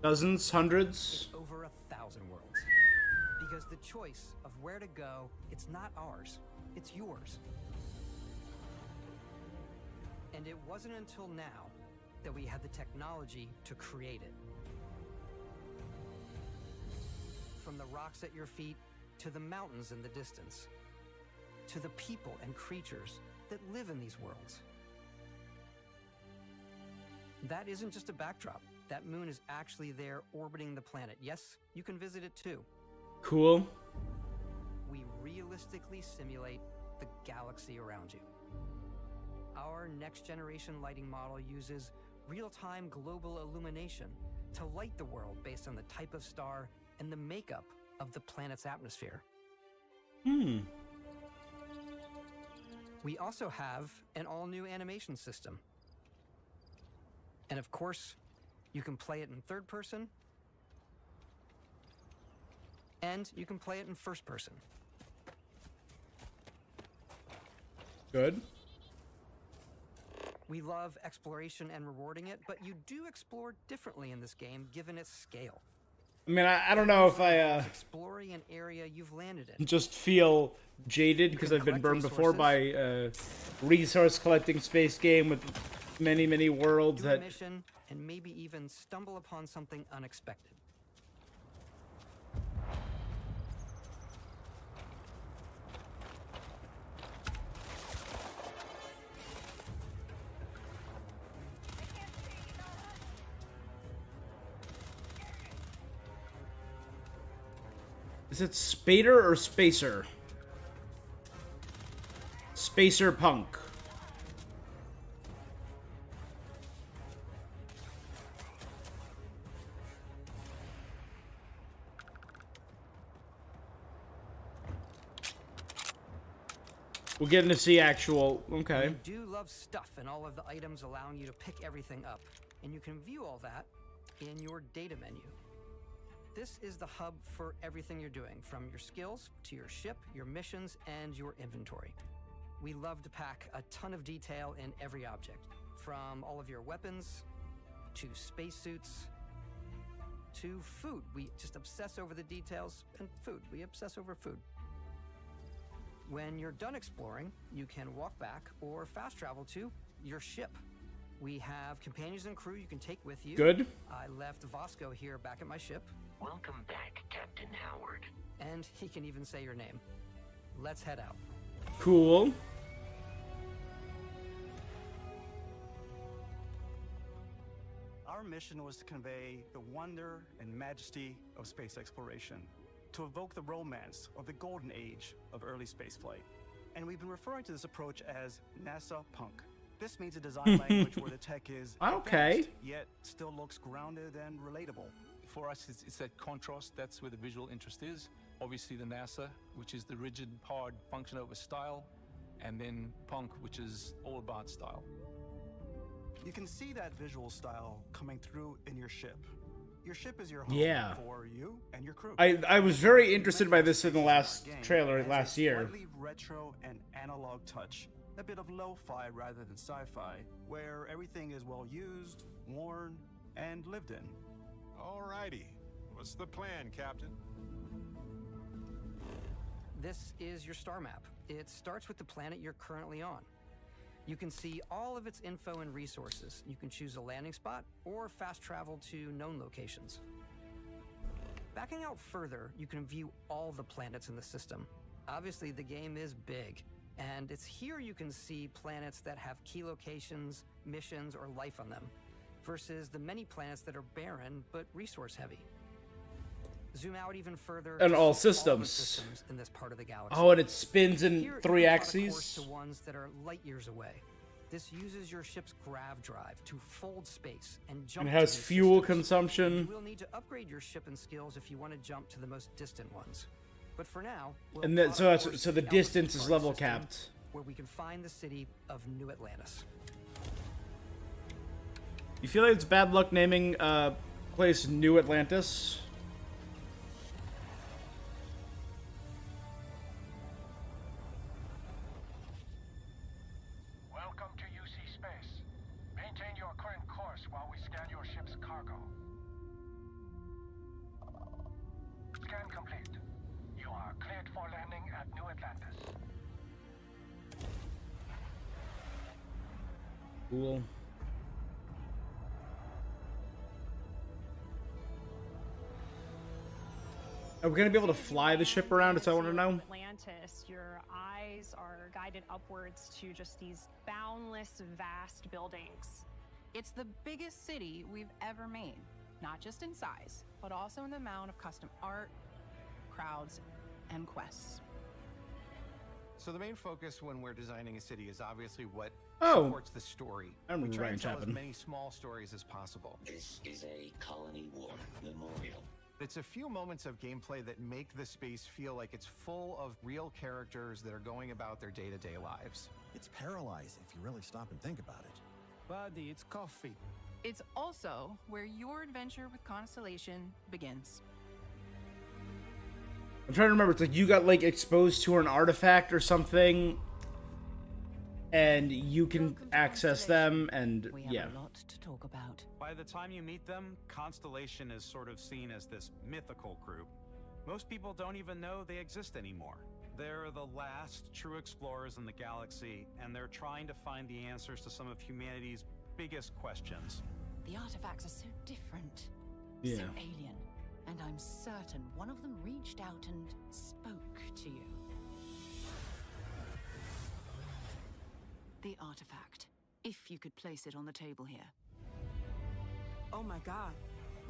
Dozens, hundreds. It's over 1,000 worlds. Because the choice of where to go, it's not ours, it's yours. And it wasn't until now that we had the technology to create it. From the rocks at your feet, to the mountains in the distance, to the people and creatures that live in these worlds. That isn't just a backdrop. That moon is actually there orbiting the planet. Yes, you can visit it too. Cool. We realistically simulate the galaxy around you. Our next generation lighting model uses real-time global illumination to light the world based on the type of star and the makeup of the planet's atmosphere. We also have an all-new animation system. And of course, you can play it in third person, and you can play it in first person. Good. We love exploration and rewarding it, but you do explore differently in this game, given its scale. I mean, I don't know if I exploring an area you've landed in. just feel jaded because I've been burned before by resource collecting space game with many worlds Do a that mission and maybe even stumble upon something unexpected. Is it Spader or Spacer? Spacer Punk. We're getting to see actual. Okay. You do love stuff and all of the items allowing you to pick everything up, and you can view all that in your data menu. This is the hub for everything you're doing, from your skills to your ship, your missions, and your inventory. We love to pack a ton of detail in every object, from all of your weapons to spacesuits to food. We just obsess over the details, and food. We obsess over food. When you're done exploring, you can walk back or fast travel to your ship. We have companions and crew you can take with you. Good. I left Vasco here back at my ship. Welcome back, Captain Howard. And he can even say your name. let's head out. Cool. Our mission was to convey the wonder and majesty of space exploration, to evoke the romance of the golden age of early spaceflight. And we've been referring to this approach as NASA Punk. This means a design language where the tech is advanced, yet still looks grounded and relatable. For us, it's that contrast. That's where the visual interest is. Obviously, the NASA, which is the rigid, hard function over style, and then Punk, which is all about style. You can see that visual style coming through in your ship. Your ship is your home for you and your crew. I was very interested by this in the last trailer last year. Slightly retro and analog touch, a bit of lo-fi rather than sci-fi, where everything is well used, worn, and lived in. Alrighty, what's the plan, Captain? This is your star map. It starts with the planet you're currently on. You can see all of its info and resources. You can choose a landing spot or fast travel to known locations. Backing out further, you can view all the planets in the system. Obviously, the game is big, and it's here you can see planets that have key locations, missions, or life on them, versus the many planets that are barren but resource heavy. Zoom out even further. And all the systems. In this part of the galaxy. Oh, and it spins in Here, 3 you can plot a axes. course to ones that are light years away. This uses your ship's grav drive to fold space and jump. And to has these fuel systems. consumption. You will need to upgrade your ship and skills if you want to jump to the most distant ones. But for now, we'll And then, plot so a that's, course so to the the distance is Alpha level system, capped. where we can find the city of New Atlantis. You feel like it's bad luck naming place New Atlantis? Welcome to UC Space. Maintain your current course while we scan your ship's cargo. Scan complete. You are cleared for landing at New Atlantis. Cool. Are we gonna be able to fly the ship around? That's what I want to know. Atlantis, your eyes are guided upwards to just these boundless, vast buildings. It's the biggest city we've ever made, not just in size, but also in the amount of custom art, crowds, and quests. So the main focus when we're designing a city is obviously what Oh. supports the story. I remember we try Ryan and tell as Chapman. many small stories as possible. This is a Colony War memorial. It's a few moments of gameplay that make the space feel like it's full of real characters that are going about their day-to-day lives. It's paralyzing if you really stop and think about it. Buddy, it's coffee. It's also where your adventure with Constellation begins. I'm trying to remember. It's like you got like exposed to an artifact or something, and you can access them. And yeah, To talk about. By the time you meet them, Constellation is sort of seen as this mythical group. Most people don't even know they exist anymore. They're the last true explorers in the galaxy, and they're trying to find the answers to some of humanity's biggest questions. The artifacts are so different, Yeah. so alien, and I'm certain one of them reached out and spoke to you. The artifact, if you could place it on the table here. Oh my god.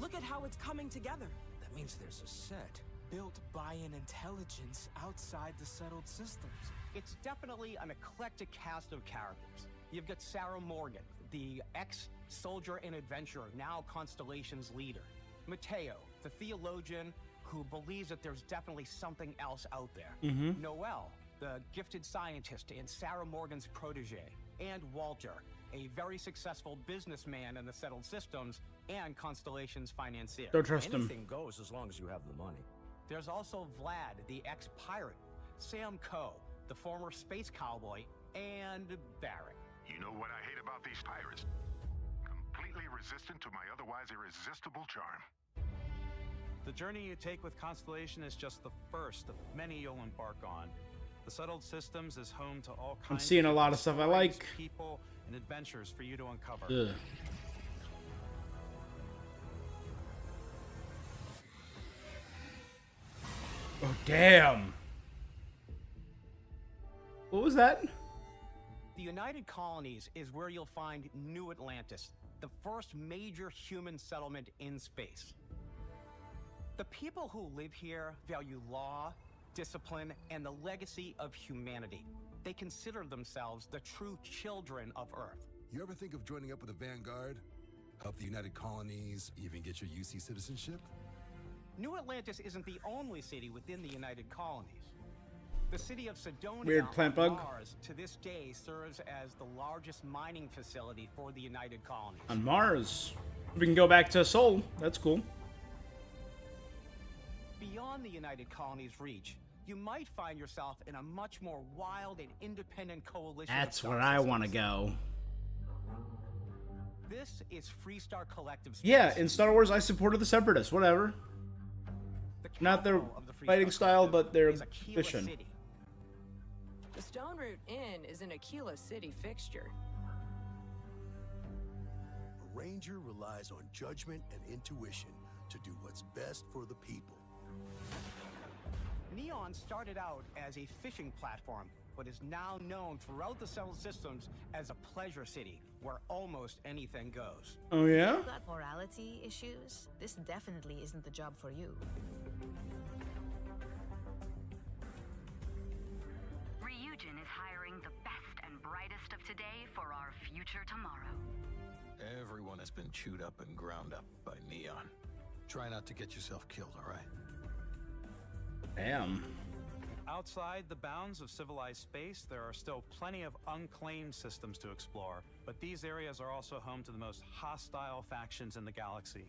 Look at how it's coming together. That means there's a set built by an intelligence outside the settled systems. It's definitely an eclectic cast of characters. You've got Sarah Morgan, the ex-soldier and adventurer, now Constellation's leader. Mateo, the theologian who believes that there's definitely something else out there. Mhm. Noel, the gifted scientist and Sarah Morgan's protege. And Walter, a very successful businessman in the settled systems and Constellation's financier. Don't trust him. Anything goes as long as you have the money. There's also Vlad, the ex-pirate, Sam Coe, the former space cowboy, and Barrett. You know what I hate about these pirates? Completely resistant to my otherwise irresistible charm. The journey you take with Constellation is just the first of many you'll embark on. The settled systems is home to all kinds I'm seeing a lot of stuff I stories, like. people, and adventures for you to uncover. Ugh. Oh damn! What was that? The United Colonies is where you'll find New Atlantis, the first major human settlement in space. The people who live here value law, discipline, and the legacy of humanity. They consider themselves the true children of Earth. You ever think of joining up with the Vanguard? Help the United Colonies, even get your UC citizenship? New Atlantis isn't the only city within the United Colonies. The city of Sidonia Weird plant on bug. Mars to this day serves as the largest mining facility for the United Colonies. On Mars. We can go back to Seoul. That's cool. Beyond the United Colonies' reach, you might find yourself in a much more wild and independent coalition. That's where I want to go. This is Freestar Collective Space. Yeah, in Star Wars, I supported the Separatists. Whatever. Not their fighting style, but their mission. City. The Stone Root Inn is an Aquila City fixture. A ranger relies on judgment and intuition to do what's best for the people. Neon started out as a fishing platform, but is now known throughout the Settled Systems as a pleasure city, where almost anything goes. Oh yeah? You've got morality issues? This definitely isn't the job for you. Ryujin is hiring the best and brightest of today for our future tomorrow. Everyone has been chewed up and ground up by Neon. Try not to get yourself killed, all right? Damn. Outside the bounds of civilized space, there are still plenty of unclaimed systems to explore, but these areas are also home to the most hostile factions in the galaxy.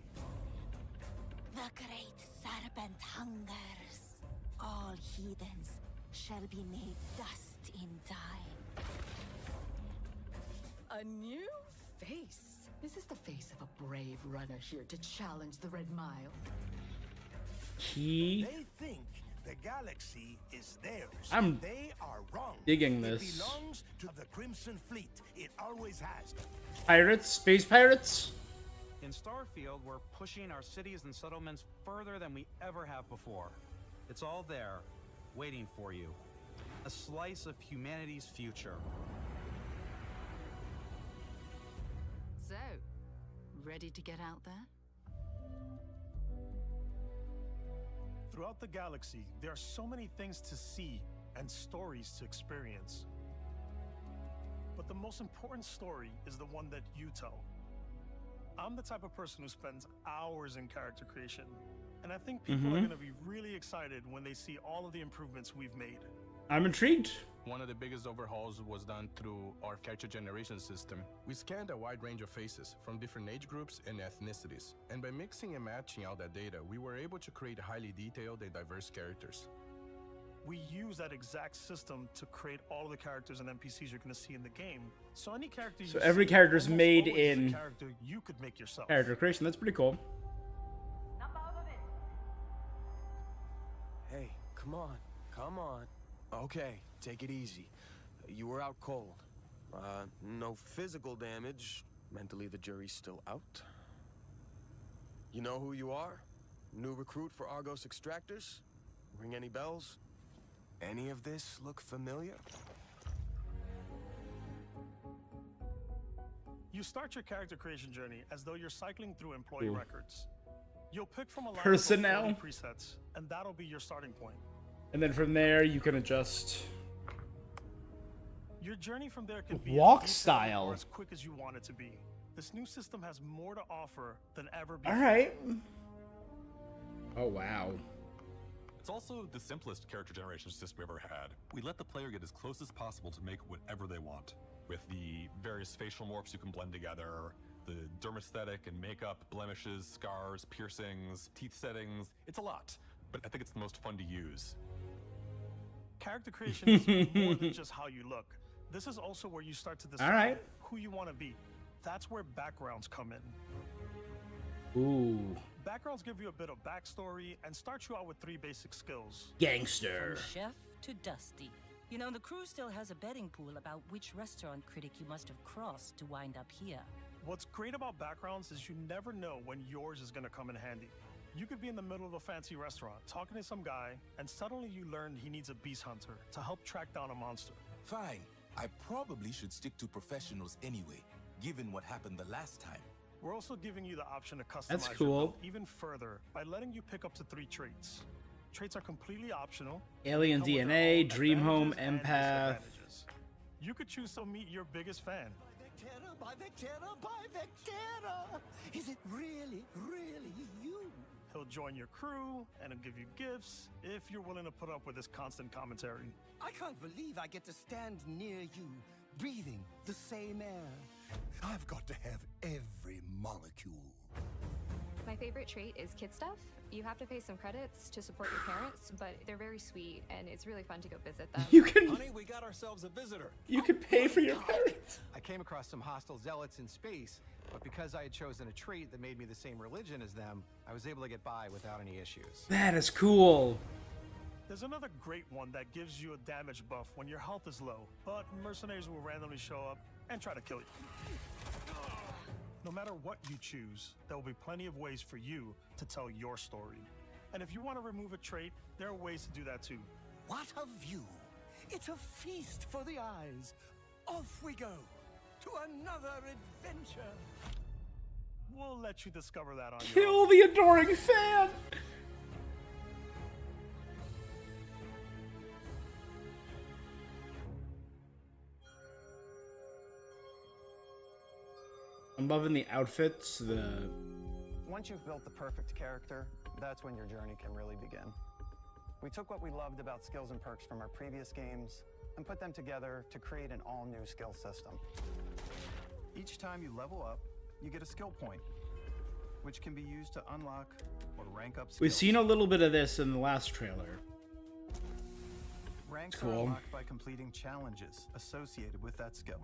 The great serpent hungers. All heathens shall be made dust in time. A new face. This is the face of a brave runner here to challenge the Red Mile. He. They think the galaxy is theirs. I'm they are wrong. digging It this. belongs to the Crimson Fleet. It always has. Pirates? Space pirates? In Starfield, we're pushing our cities and settlements further than we ever have before. It's all there, waiting for you. A slice of humanity's future. So, ready to get out there? Throughout the galaxy, there are so many things to see and stories to experience. But the most important story is the one that you tell. I'm the type of person who spends hours in character creation, and I think people are going to be really excited when they see all of the improvements we've made. I'm intrigued. One of the biggest overhauls was done through our character generation system. We scanned a wide range of faces from different age groups and ethnicities. And by mixing and matching all that data, we were able to create highly detailed and diverse characters. We use that exact system to create all of the characters and NPCs you're going to see in the game. So any character So every character's made in character you could make yourself. character creation. That's pretty cool. Hey, come on. Come on. Okay, take it easy. You were out cold. No physical damage. Mentally, the jury's still out. You know who you are? New recruit for Argos Extractors? Ring any bells? Any of this look familiar? You start your character creation journey as though you're cycling through employee Ooh. records. You'll pick from a lineup of Personnel. 40 presets, and that'll be your starting point. And then from there, you can adjust Your journey from there could be walk as detailed style. or as quick as you want it to be. This new system has more to offer than ever All before. right. Oh, wow. It's also the simplest character generation system we ever had. We let the player get as close as possible to make whatever they want. With the various facial morphs you can blend together, the dermesthetic and makeup, blemishes, scars, piercings, teeth settings. It's a lot, but I think it's the most fun to use. Character creation is more than just how you look. This is also where you start to decide right. who you want to be. That's where backgrounds come in. Ooh. Backgrounds give you a bit of backstory and start you out with 3 basic skills. Gangster. From chef to Dusty. You know, the crew still has a betting pool about which restaurant critic you must have crossed to wind up here. What's great about backgrounds is you never know when yours is going to come in handy. You could be in the middle of a fancy restaurant talking to some guy, and suddenly you learn he needs a beast hunter to help track down a monster. Fine. I probably should stick to professionals anyway, given what happened the last time. We're also giving you the option to customize That's your cool. build even further by letting you pick up to 3 traits. Traits are completely optional. Alien Come with their DNA, own Dream Home, advantages and Empath. disadvantages. You could choose to meet your biggest fan. By Vectera! Is it really you? He'll join your crew and he'll give you gifts if you're willing to put up with his constant commentary. I can't believe I get to stand near you, breathing the same air. I've got to have every molecule. My favorite trait is kid stuff. You have to pay some credits to support your parents, but they're very sweet, and it's really fun to go visit them. You can. Honey, we got ourselves a visitor. You can pay for your parents. I came across some hostile zealots in space, but because I had chosen a trait that made me the same religion as them, I was able to get by without any issues. That is cool. There's another great one that gives you a damage buff when your health is low, but mercenaries will randomly show up and try to kill you. No matter what you choose, there will be plenty of ways for you to tell your story. And if you want to remove a trait, there are ways to do that too. What a view! It's a feast for the eyes. Off we go to another adventure. We'll let you discover that on your Kill own. the adoring fan. I'm loving the outfits, Once you've built the perfect character, that's when your journey can really begin. We took what we loved about skills and perks from our previous games and put them together to create an all-new skill system. Each time you level up, you get a skill point, which can be used to unlock or rank up skills. We've seen a little bit of this in the last trailer. Ranks Cool. are unlocked by completing challenges associated with that skill.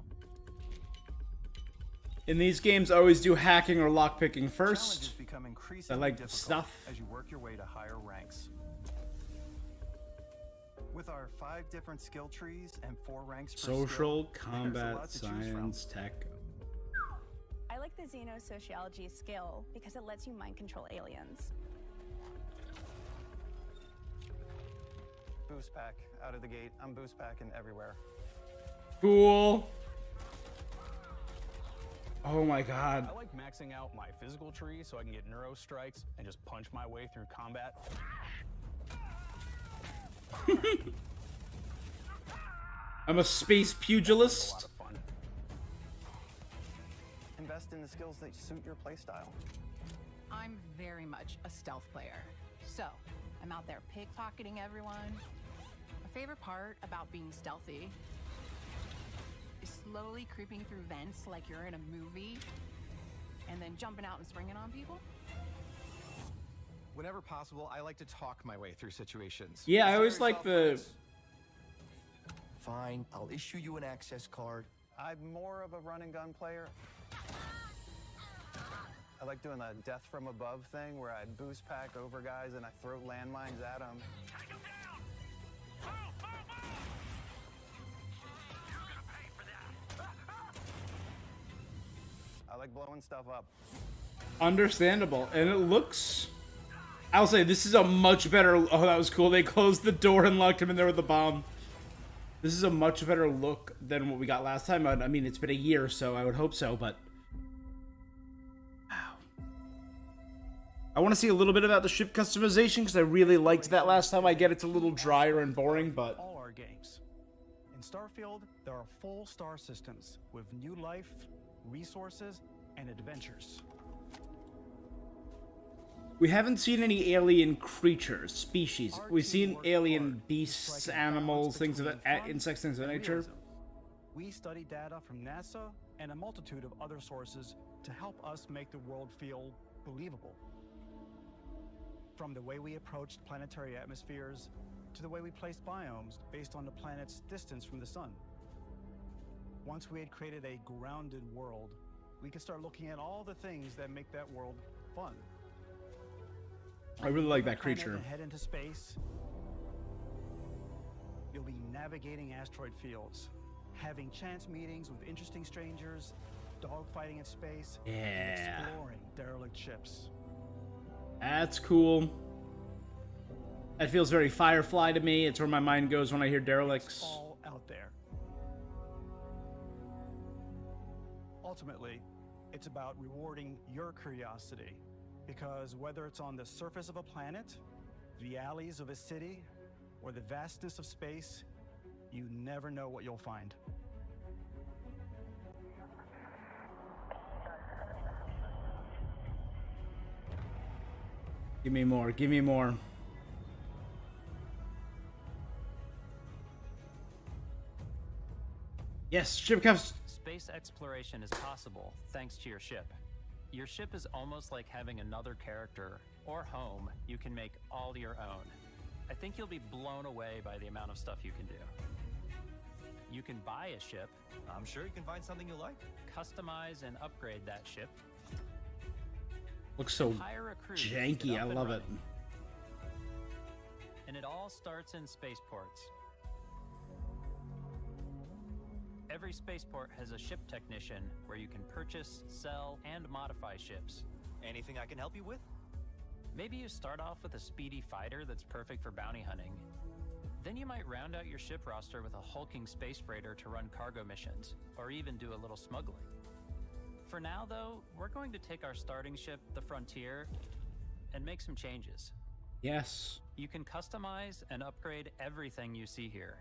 In these games, I always do hacking or lockpicking Challenges first. become I increasingly like difficult stuff. as you work your way to higher ranks. With our 5 different skill trees and 4 ranks per Social, skill, there's a combat, lot to choose from. science, tech. I like the xenosociology skill because it lets you mind control aliens. Boost pack out of the gate. I'm boost packing everywhere. Cool. Oh my god. I like maxing out my physical tree so I can get neuro strikes and just punch my way through combat. I'm a space pugilist. Invest in the skills that suit your playstyle. I'm very much a stealth player. So, I'm out there pickpocketing everyone. My favorite part about being stealthy is slowly creeping through vents like you're in a movie and then jumping out and springing on people. Whenever possible, I like to talk my way through situations. Yeah, I always like the... Fine, I'll issue you an access card. I'm more of a run and gun player. I like doing the death from above thing where I boost pack over guys and I throw landmines at them. I like blowing stuff up. Understandable. And it looks... I'll say, this is a much better... Oh, that was cool. They closed the door and locked him in there with the bomb. This is a much better look than what we got last time. I mean, it's been a year, so I would hope so, but... Wow. I want to see a little bit about the ship customization, because I really liked that last time. I get it's a little drier and boring, but... All our games. In Starfield, there are full star systems with new life, resources, and adventures. We haven't seen any alien creatures, species. We've seen alien beasts, animals, things of that, insects, things of that nature. We study data from NASA and a multitude of other sources to help us make the world feel believable. From the way we approached planetary atmospheres to the way we placed biomes based on the planet's distance from the sun. Once we had created a grounded world, we could start looking at all the things that make that world fun. I really like that Planet creature. and head into space. You'll be navigating asteroid fields, having chance meetings with interesting strangers, dogfighting in space, Yeah. and exploring derelict ships. That's cool. That feels very Firefly to me. It's where my mind goes when I hear derelicts. All out there. ultimately, it's about rewarding your curiosity. Because whether it's on the surface of a planet, the alleys of a city, or the vastness of space, you never know what you'll find. Give me more. Give me more. Yes, ship comes. Space exploration is possible thanks to your ship. Your ship is almost like having another character or home you can make all your own. I think you'll be blown away by the amount of stuff you can do. You can buy a ship. I'm sure you can find something you like. Customize and upgrade that ship. Looks so Hire a crew to get janky. I up and love it. running. And it all starts in spaceports. Every spaceport has a ship technician where you can purchase, sell, and modify ships. Anything I can help you with? Maybe you start off with a speedy fighter that's perfect for bounty hunting. Then you might round out your ship roster with a hulking space freighter to run cargo missions, or even do a little smuggling. For now, though, we're going to take our starting ship, the Frontier, and make some changes. Yes. You can customize and upgrade everything you see here.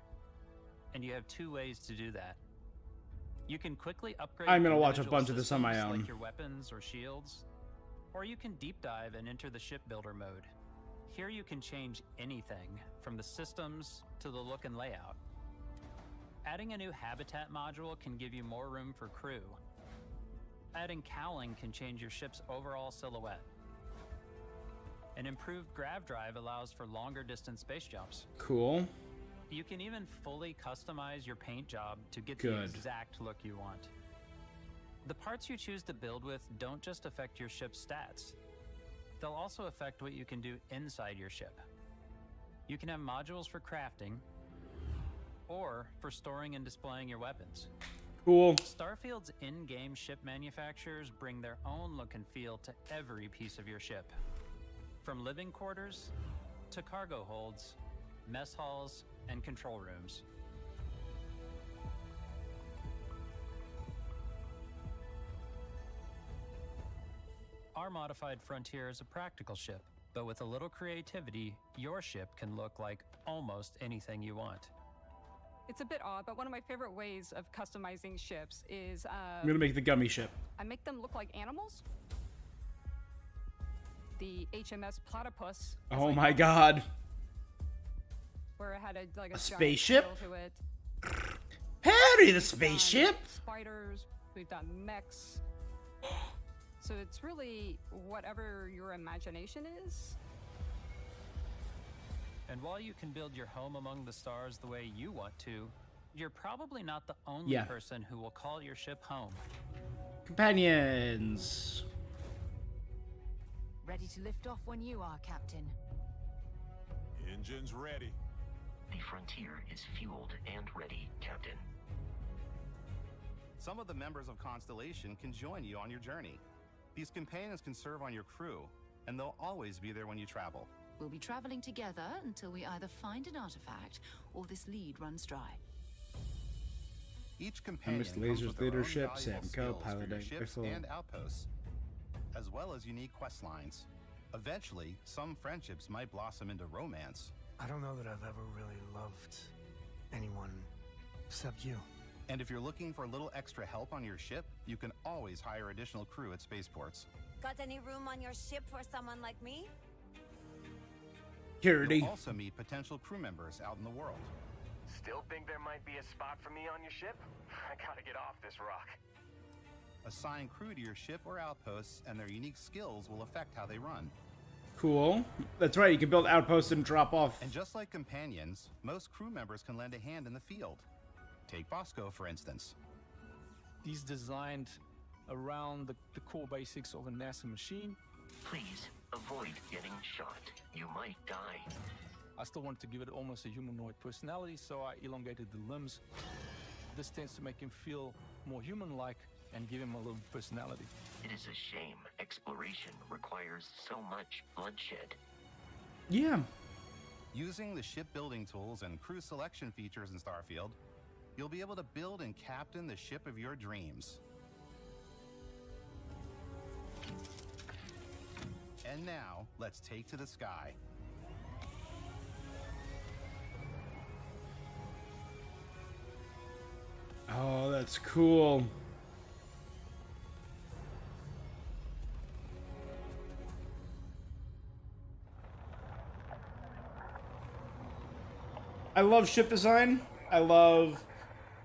And you have two ways to do that. You can quickly upgrade I'm gonna watch a individual bunch of this on my systems own. like your weapons or shields, or you can deep dive and enter the shipbuilder mode. Here you can change anything, from the systems to the look and layout. Adding a new habitat module can give you more room for crew. Adding cowling can change your ship's overall silhouette. An improved grav drive allows for longer distance space jumps. Cool. You can even fully customize your paint job to get the Good. exact look you want. The parts you choose to build with don't just affect your ship's stats. They'll also affect what you can do inside your ship. You can have modules for crafting, or for storing and displaying your weapons. Cool. Starfield's in-game ship manufacturers bring their own look and feel to every piece of your ship. From living quarters to cargo holds, mess halls, and control rooms. Our modified Frontier is a practical ship, but with a little creativity, your ship can look like almost anything you want. It's a bit odd, but one of my favorite ways of customizing ships is I'm gonna make the gummy ship. I make them look like animals. The HMS Platypus. Oh my god. Where it had a giant spaceship? tail to it. Harry the spaceship. Spiders. We've done mechs. So it's really whatever your imagination is. And while you can build your home among the stars the way you want to, you're probably not the only Yeah. person who will call your ship home. Companions. Ready to lift off when you are, Captain. Engines ready. The Frontier is fueled and ready, Captain. Some of the members of Constellation can join you on your journey. These companions can serve on your crew, and they'll always be there when you travel. We'll be traveling together until we either find an artifact or this lead runs dry. Each companion Mr. comes Laser's with their own leadership, valuable Sam Co, skills for your piloting ships rifle. and outposts, as well as unique quest lines. Eventually, some friendships might blossom into romance. I don't know that I've ever really loved anyone except you. And if you're looking for a little extra help on your ship, you can always hire additional crew at spaceports. Got any room on your ship for someone like me? Security. You'll also meet potential crew members out in the world. Still think there might be a spot for me on your ship? I gotta get off this rock. Assign crew to your ship or outposts, and their unique skills will affect how they run. Cool. That's right. You can build outposts and drop off. And just like companions, most crew members can lend a hand in the field. Take Bosco, for instance. He's designed around the core basics of a NASA machine. Please avoid getting shot. You might die. I still wanted to give it almost a humanoid personality, so I elongated the limbs. This tends to make him feel more human-like and give him a little personality. It is a shame exploration requires so much bloodshed. Yeah. Using the shipbuilding tools and crew selection features in Starfield, you'll be able to build and captain the ship of your dreams. And now, let's take to the sky. Oh, that's cool. I love ship design. I love.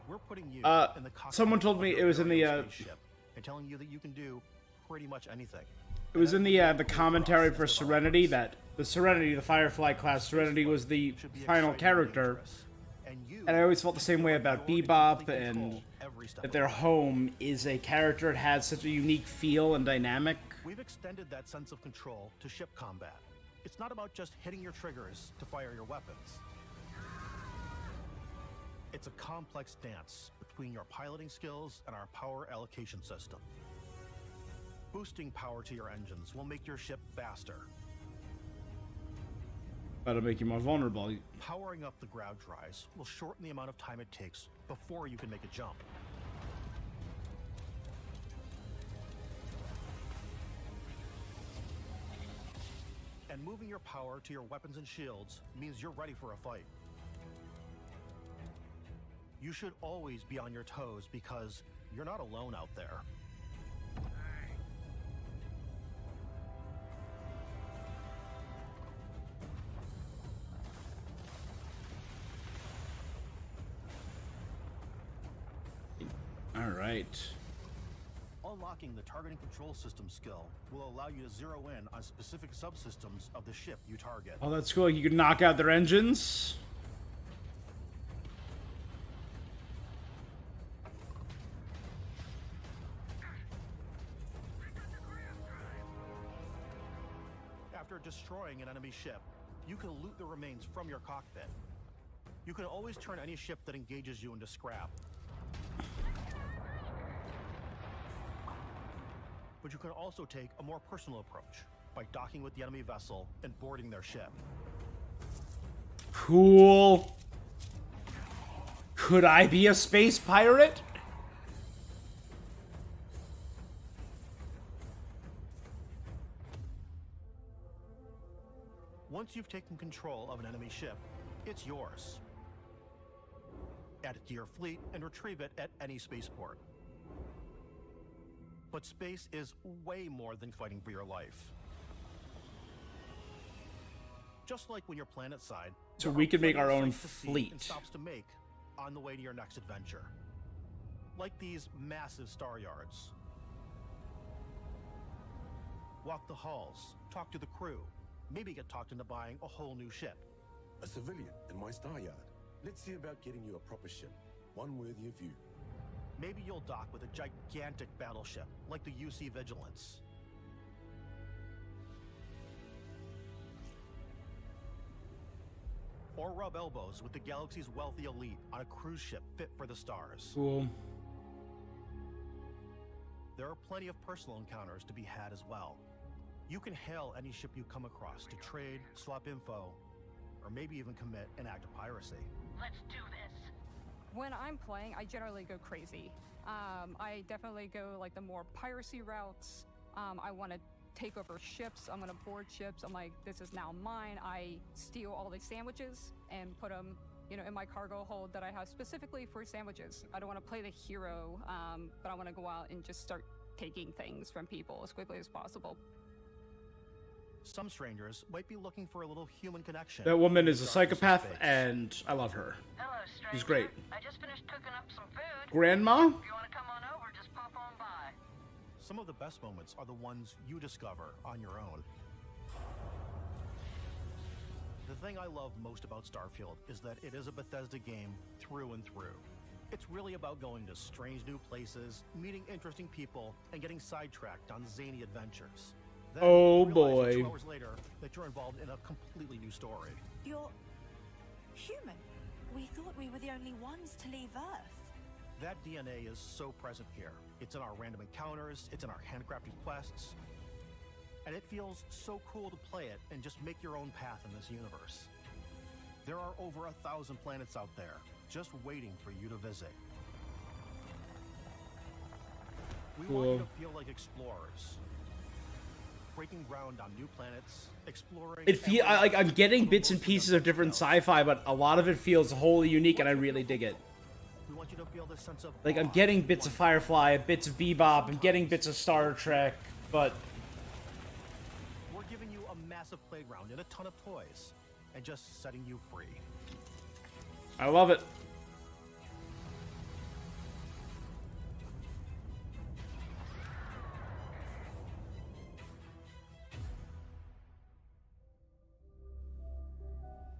We're putting you in the cockpit Someone told me of it was in the. your spaceship and telling you that you can do pretty much anything. It was in the commentary for Serenity that the Serenity, the Firefly class Serenity, was the final character, and I always felt the same way about Bebop, and that their home is a character. It has such a unique feel and dynamic. We've extended that sense of control to ship combat. It's not about just hitting your triggers to fire your weapons. It's a complex dance between your piloting skills and our power allocation system. Boosting power to your engines will make your ship faster. That'll make you more vulnerable. Powering up the ground drives will shorten the amount of time it takes before you can make a jump. And moving your power to your weapons and shields means you're ready for a fight. You should always be on your toes because you're not alone out there. All right. Unlocking the targeting control system skill will allow you to zero in on specific subsystems of the ship you target. Oh, that's cool. You can knock out their engines. After destroying an enemy ship, you can loot the remains from your cockpit. You can always turn any ship that engages you into scrap. But you can also take a more personal approach by docking with the enemy vessel and boarding their ship. Cool. Could I be a space pirate? Once you've taken control of an enemy ship, it's yours. Add it to your fleet and retrieve it at any spaceport. But space is way more than fighting for your life. Just like when you're planetside, So we can make our own sights to see fleet. and stops to make on the way to your next adventure. Like these massive star yards. Walk the halls, talk to the crew, maybe get talked into buying a whole new ship. A civilian in my star yard. Let's see about getting you a proper ship, one worthy of you. Maybe you'll dock with a gigantic battleship, like the UC Vigilance. Or rub elbows with the galaxy's wealthy elite on a cruise ship fit for the stars. Cool. There are plenty of personal encounters to be had as well. You can hail any ship you come across to trade, swap info, or maybe even commit an act of piracy. Let's do this. When I'm playing, I generally go crazy. I definitely go like the more piracy routes. I want to take over ships. I'm gonna board ships. I'm like, this is now mine. I steal all the sandwiches and put them, you know, in my cargo hold that I have specifically for sandwiches. I don't want to play the hero, but I want to go out and just start taking things from people as quickly as possible. Some strangers might be looking for a little human connection. That woman is a psychopath, and I love her. Hello, stranger. She's great. I just finished cooking up some food. Grandma? If you want to come on over, just pop on by. Some of the best moments are the ones you discover on your own. The thing I love most about Starfield is that it is a Bethesda game through and through. It's really about going to strange new places, meeting interesting people, and getting sidetracked on zany adventures. Then Oh, realizing boy. 2 hours later that you're involved in a completely new story. You're human. We thought we were the only ones to leave Earth. That DNA is so present here. It's in our random encounters, it's in our handcrafted quests, and it feels so cool to play it and just make your own path in this universe. There are over 1,000 planets out there, just waiting for you to visit. We want you to feel like explorers. breaking ground on new planets, exploring. I'm getting bits and pieces of different sci-fi, but a lot of it feels wholly unique, and I really dig it. We want you to feel this sense of Like, I'm getting bits of Firefly, bits of Bebop, I'm getting bits of Star Trek, but we're giving you a massive playground and a ton of toys, and just setting you free. I love it.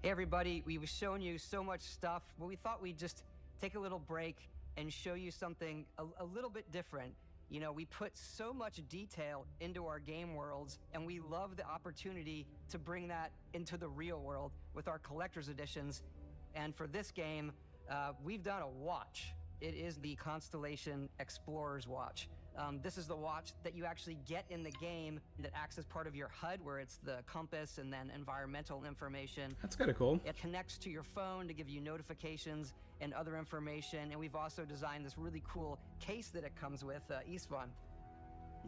Hey everybody, we've shown you so much stuff, but we thought we'd just take a little break and show you something a little bit different. You know, we put so much detail into our game worlds, and we love the opportunity to bring that into the real world with our collector's editions. And for this game, we've done a watch. It is the Constellation Explorer's Watch. This is the watch that you actually get in the game that acts as part of your HUD, where it's the compass and then environmental information. That's kind of cool. It connects to your phone to give you notifications and other information, and we've also designed this really cool case that it comes with, Istvan.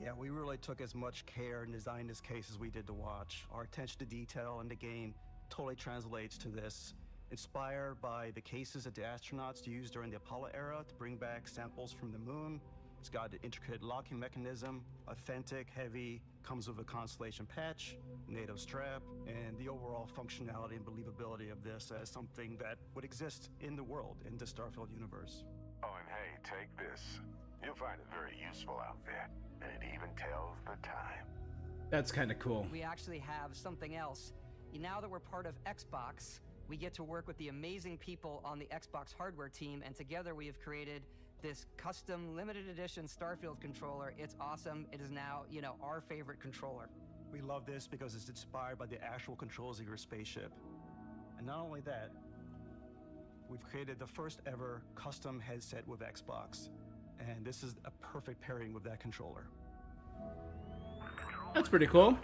Yeah, we really took as much care and designed this case as we did the watch. Our attention to detail in the game totally translates to this. Inspired by the cases that the astronauts used during the Apollo era to bring back samples from the moon. It's got an intricate locking mechanism, authentic, heavy, comes with a Constellation patch, NATO strap, and the overall functionality and believability of this as something that would exist in the world, in the Starfield universe. Oh, and hey, take this. You'll find it very useful out there, and it even tells the time. That's kind of cool. We actually have something else. Now that we're part of Xbox, we get to work with the amazing people on the Xbox hardware team, and together we have created this custom limited edition Starfield controller. It's awesome. It is now, you know, our favorite controller. We love this because it's inspired by the actual controls of your spaceship. And not only that, we've created the first ever custom headset with Xbox. And this is a perfect pairing with that controller. That's pretty cool.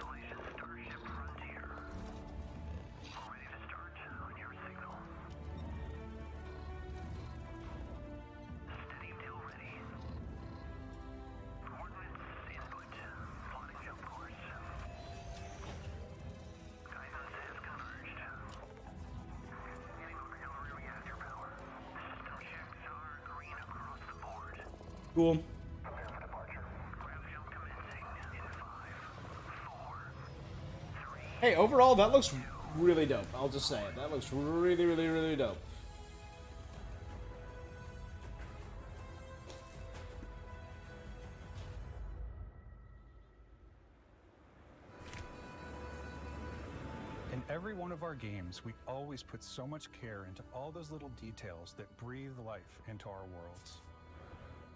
Cool. Hey, overall, that looks really dope. I'll just say it. That looks really, really, really dope. In every one of our games, we always put so much care into all those little details that breathe life into our worlds.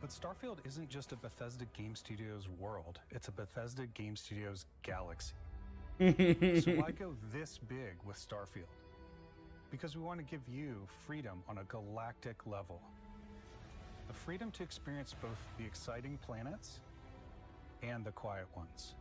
But Starfield isn't just a Bethesda Game Studios world, it's a Bethesda Game Studios galaxy. So why go this big with Starfield? Because we want to give you freedom on a galactic level. The freedom to experience both the exciting planets and the quiet ones.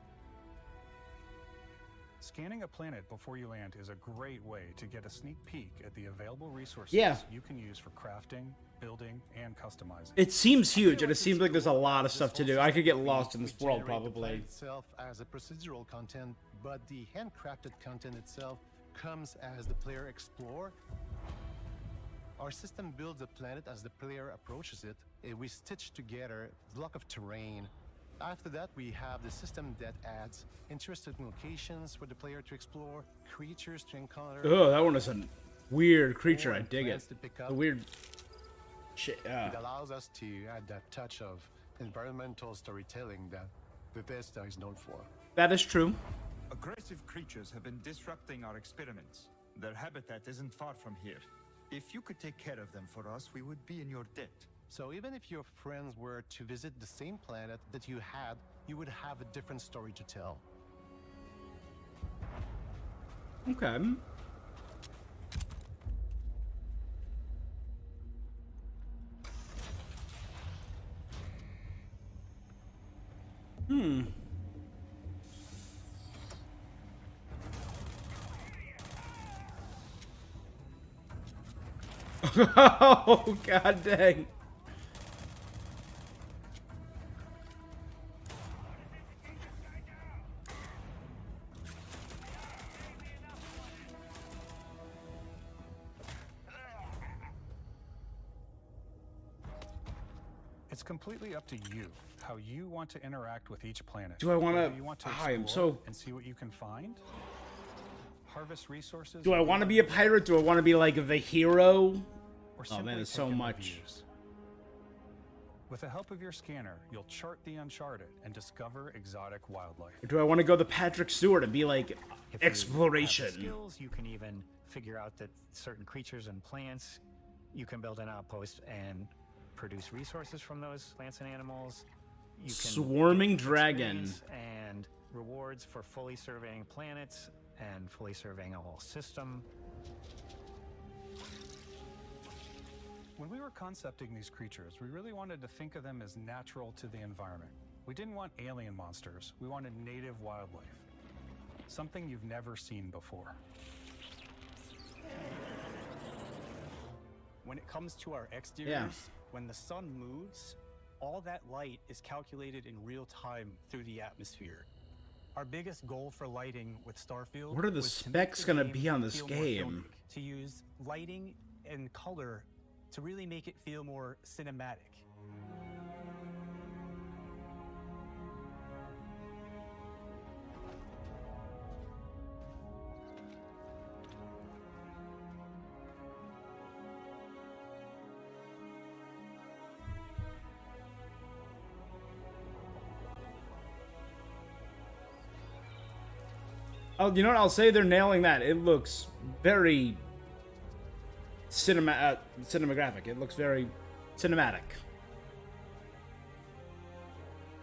Scanning a planet before you land is a great way to get a sneak peek at the available resources you can use for crafting, building, and customizing. It seems huge, and it seems like there's a lot of stuff to do. I could get lost in this world, probably. Itself as a procedural content, but the handcrafted content itself comes as the player explore. Our system builds a planet as the player approaches it. We stitch together a block of terrain. After that, we have the system that adds interesting locations for the player to explore, creatures to encounter. Oh, that one is a weird creature. I dig it. A weird shit. It allows us to add that touch of environmental storytelling that Bethesda is known for. That is true. Aggressive creatures have been disrupting our experiments. Their habitat isn't far from here. If you could take care of them for us, we would be in your debt. So even if your friends were to visit the same planet that you had, you would have a different story to tell. Okay. Oh, god dang. It's completely up to you how you want to interact with each planet. Do I want Whether you want to I am explore so. and see what you can find? Harvest resources. Do I want to be a pirate? Do I want to be like the hero? Oh man, there's so much. Reviews. With the help of your scanner, you'll chart the uncharted and discover exotic wildlife. Or do I want to go the Patrick Stewart and be like If exploration? You have the skills, you can even figure out that certain creatures and plants, you can build an outpost and produce resources from those plants and animals. You can Swarming get dragon. experience and rewards for fully surveying planets and fully surveying a whole system. When we were concepting these creatures, we really wanted to think of them as natural to the environment. We didn't want alien monsters, we wanted native wildlife. Something you've never seen before. When it comes to our exteriors, when the sun moves, all that light is calculated in real time through the atmosphere. Our biggest goal for lighting with Starfield. What are the was to make specs the gonna game be on this feel more game? filmic, to use lighting and color to really make it feel more cinematic. Oh, you know what? I'll say they're nailing that. It looks very cinematographic. It looks very cinematic.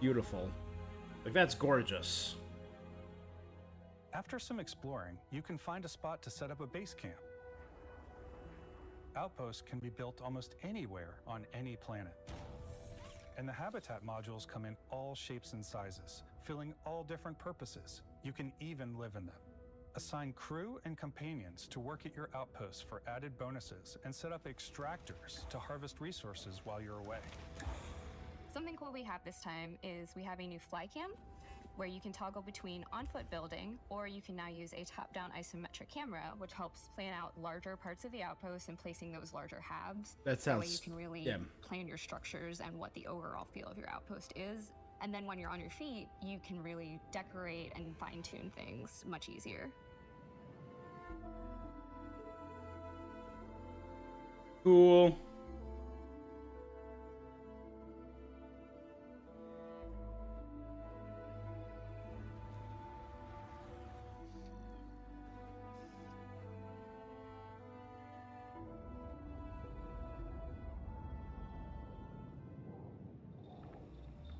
Beautiful. Like, that's gorgeous. After some exploring, you can find a spot to set up a base camp. Outposts can be built almost anywhere on any planet. And the habitat modules come in all shapes and sizes, filling all different purposes. You can even live in them. Assign crew and companions to work at your outposts for added bonuses, and set up extractors to harvest resources while you're away. Something cool we have this time is we have a new fly cam where you can toggle between on-foot building, or you can now use a top-down isometric camera, which helps plan out larger parts of the outpost and placing those larger halves. That That way sounds- you can really yeah. plan your structures and what the overall feel of your outpost is. And then when you're on your feet, you can really decorate and fine-tune things much easier. Cool.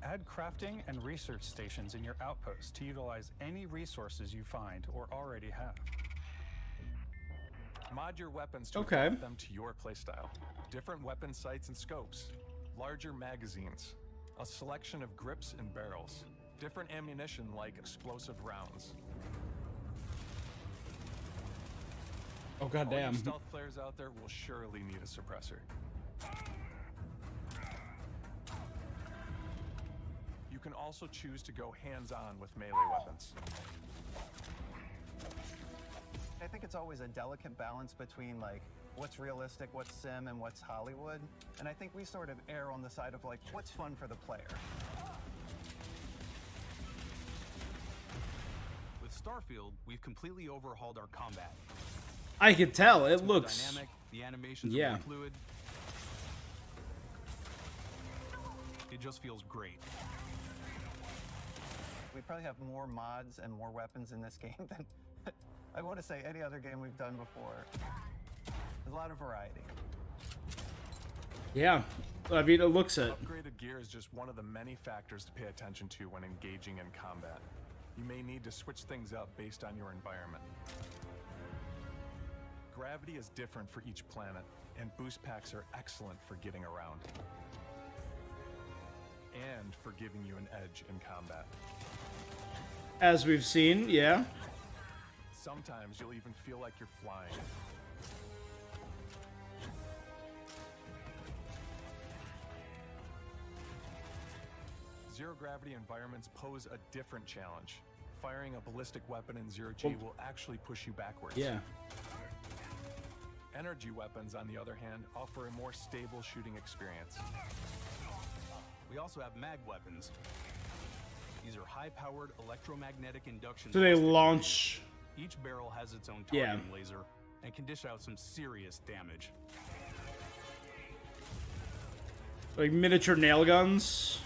Add crafting and research stations in your outpost to utilize any resources you find or already have. Mod your weapons to Okay. adapt them to your playstyle. Different weapon sights and scopes, larger magazines, a selection of grips and barrels, different ammunition like explosive rounds. Oh, All goddamn. you stealth players out there will surely need a suppressor. You can also choose to go hands-on with melee weapons. I think it's always a delicate balance between like what's realistic, what's sim, and what's Hollywood. And I think we sort of err on the side of like what's fun for the player. With Starfield, we've completely overhauled our combat. I could tell. It It's more looks. dynamic, the animations Yeah. are more fluid. It just feels great. We probably have more mods and more weapons in this game than I want to say any other game we've done before. There's a lot of variety. Yeah. I mean, it looks it. Upgraded gear is just one of the many factors to pay attention to when engaging in combat. You may need to switch things up based on your environment. Gravity is different for each planet, and boost packs are excellent for getting around. And for giving you an edge in combat. As we've seen, yeah. Sometimes you'll even feel like you're flying. Zero gravity environments pose a different challenge. Firing a ballistic weapon in zero G will actually push you backwards. Yeah. Energy weapons, on the other hand, offer a more stable shooting experience. We also have mag weapons. These are high-powered electromagnetic induction. So they ballistic launch. grenades. Each barrel has its own Yeah. targeting laser and can dish out some serious damage. Like miniature nail guns.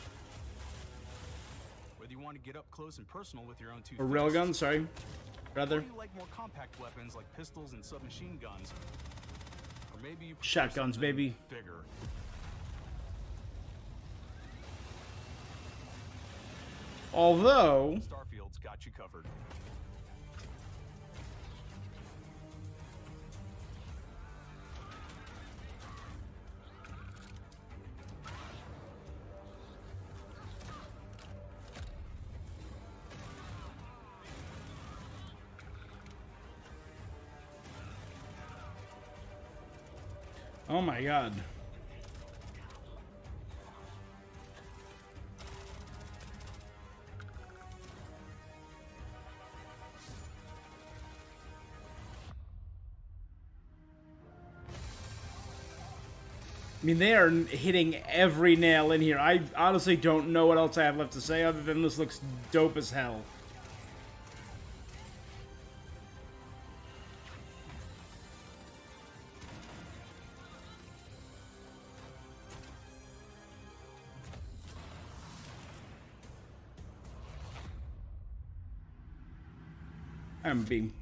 Whether you want to get up close and personal with your own two Or rail fists, guns, sorry. Rather. or you like more compact weapons like pistols and submachine guns, or maybe you prefer Shotguns, something baby. bigger. Although. Starfield's got you covered. Oh my god. I mean, they are hitting every nail in here. I honestly don't know what else I have left to say other than this looks dope as hell.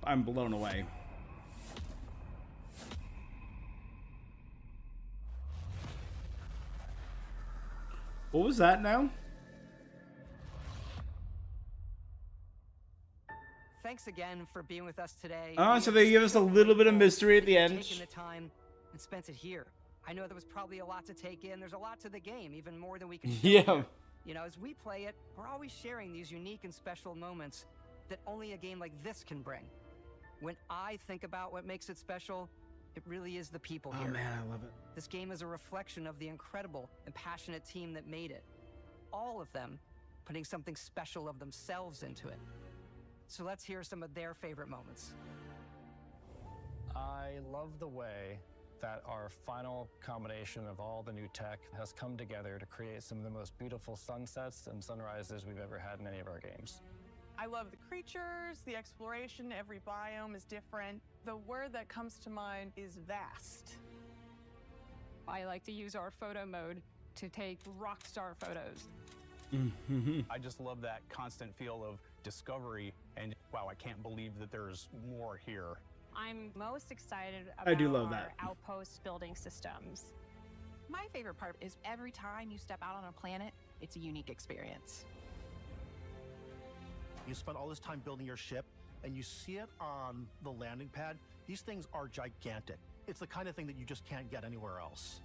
I'm blown away. What was that now? Thanks again for being with us today. Oh, We so are they give just us a so little bit of grateful mystery at that the you've end. taken the time and spent it here. I know there was probably a lot to take in. There's a lot to the game, even more than we can show Yeah. here. You know, as we play it, we're always sharing these unique and special moments that only a game like this can bring. When I think about what makes it special, it really is the people Oh here. man, I love it. This game is a reflection of the incredible and passionate team that made it. All of them putting something special of themselves into it. So let's hear some of their favorite moments. I love the way that our final combination of all the new tech has come together to create some of the most beautiful sunsets and sunrises we've ever had in any of our games. I love the creatures, the exploration, every biome is different. The word that comes to mind is vast. I like to use our photo mode to take rock star photos. I just love that constant feel of discovery and wow, I can't believe that there's more here. I'm most excited about I do love our that. outpost building systems. My favorite part is every time you step out on a planet, it's a unique experience. You spend all this time building your ship, and you see it on the landing pad. These things are gigantic. It's the kind of thing that you just can't get anywhere else.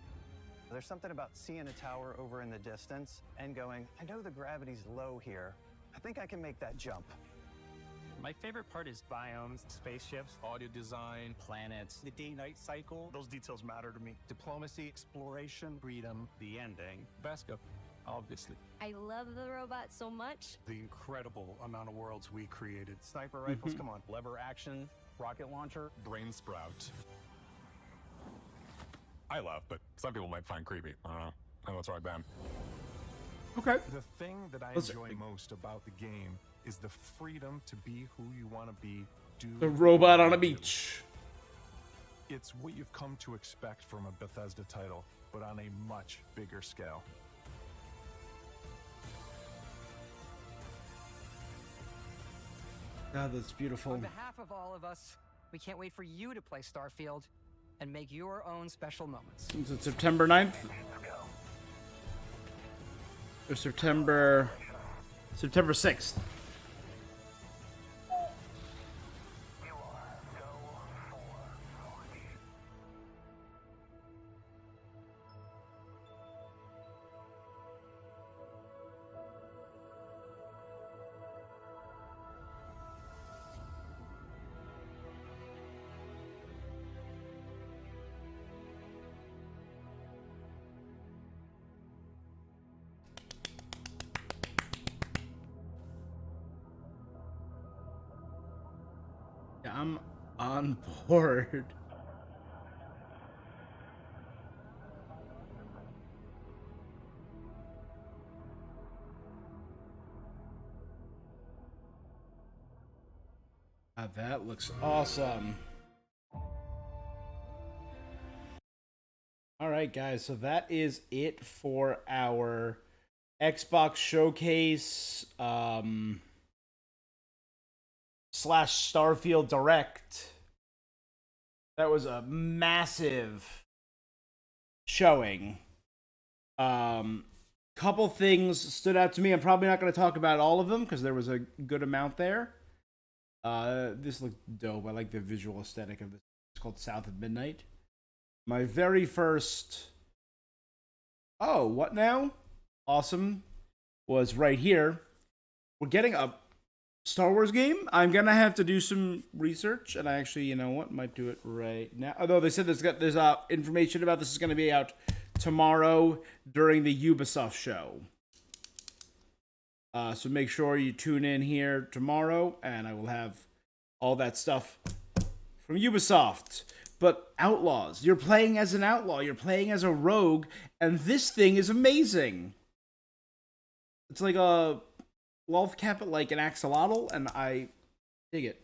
There's something about seeing a tower over in the distance and going, I know the gravity's low here. I think I can make that jump. My favorite part is biomes, spaceships, Audio design, planets, The day-night cycle, those details matter to me. Diplomacy, exploration, freedom. The ending. Vasco, obviously. I love the robot so much. The incredible amount of worlds we created. Sniper rifles, come on. Lever action, rocket launcher. Brain sprout. I love, but some people might find creepy. I don't know. I know it's right, Ben. Okay. The thing that I Listen. enjoy most about the game is the freedom to be who you want to be. Do The robot on a beach. It's what you've come to expect from a Bethesda title, but on a much bigger scale. God, that's beautiful. On behalf of all of us, we can't wait for you to play Starfield and make your own special moments. Is it September 9th? Or September 6th? Yeah, I'm on board. That looks awesome. All right, guys. So that is it for our Xbox Showcase slash Starfield Direct. That was a massive showing. Couple things stood out to me. I'm probably not going to talk about all of them because there was a good amount there. This looked dope. I like the visual aesthetic of this. It's called South of Midnight. My very first... Oh, what now? Awesome. Was right here. We're getting a Star Wars game. I'm gonna have to do some research, and I actually, you know what, might do it right now. Although they said there's information about this is gonna be out tomorrow during the Ubisoft show. So make sure you tune in here tomorrow, and I will have all that stuff from Ubisoft. But Outlaws, you're playing as an outlaw, you're playing as a rogue, and this thing is amazing. It's like a Lolth Cap, like an axolotl, and I dig it.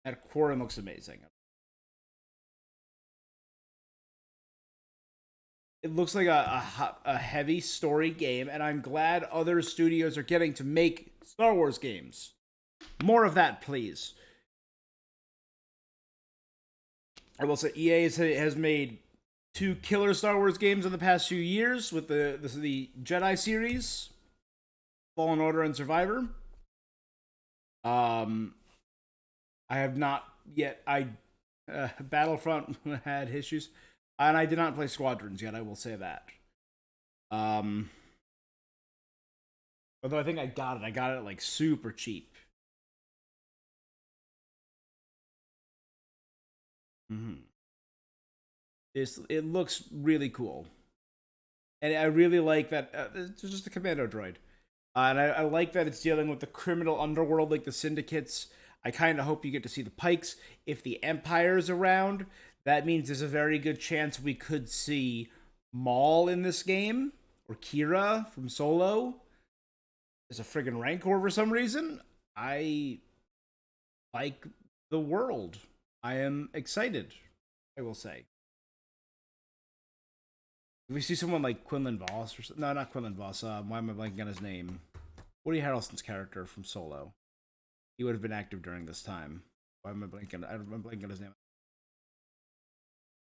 That Quarren looks amazing. It looks like a heavy story game, and I'm glad other studios are getting to make Star Wars games. More of that, please. I will say EA has made 2 killer Star Wars games in the past few years with the Jedi series, Fallen Order and Survivor. I have not yet. Battlefront had issues, and I did not play Squadrons yet. I will say that. Although I think I got it. I got it like super cheap. It looks really cool, and I really like that. It's just a commando droid, and I like that it's dealing with the criminal underworld like the syndicates. I kind of hope you get to see the Pikes. If the Empire's around, that means there's a very good chance we could see Maul in this game, or Kira from Solo. There's a friggin' Rancor for some reason. I like the world. I am excited, I will say. If we see someone like Quinlan Voss, or no, not Quinlan Voss. Why am I blanking on his name? Woody Harrelson's character from Solo. He would have been active during this time. Why am I blanking? I'm blanking on his name.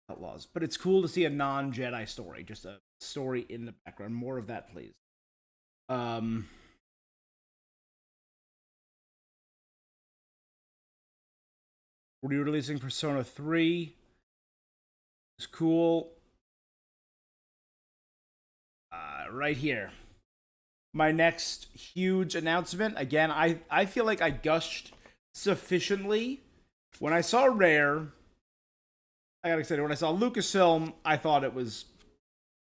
Outlaws. But it's cool to see a non-Jedi story, just a story in the background. More of that, please. Re-releasing Persona 3. It's cool. Right here. My next huge announcement. Again, I feel like I gushed sufficiently. When I saw Rare, I got excited. When I saw Lucasfilm, I thought it was...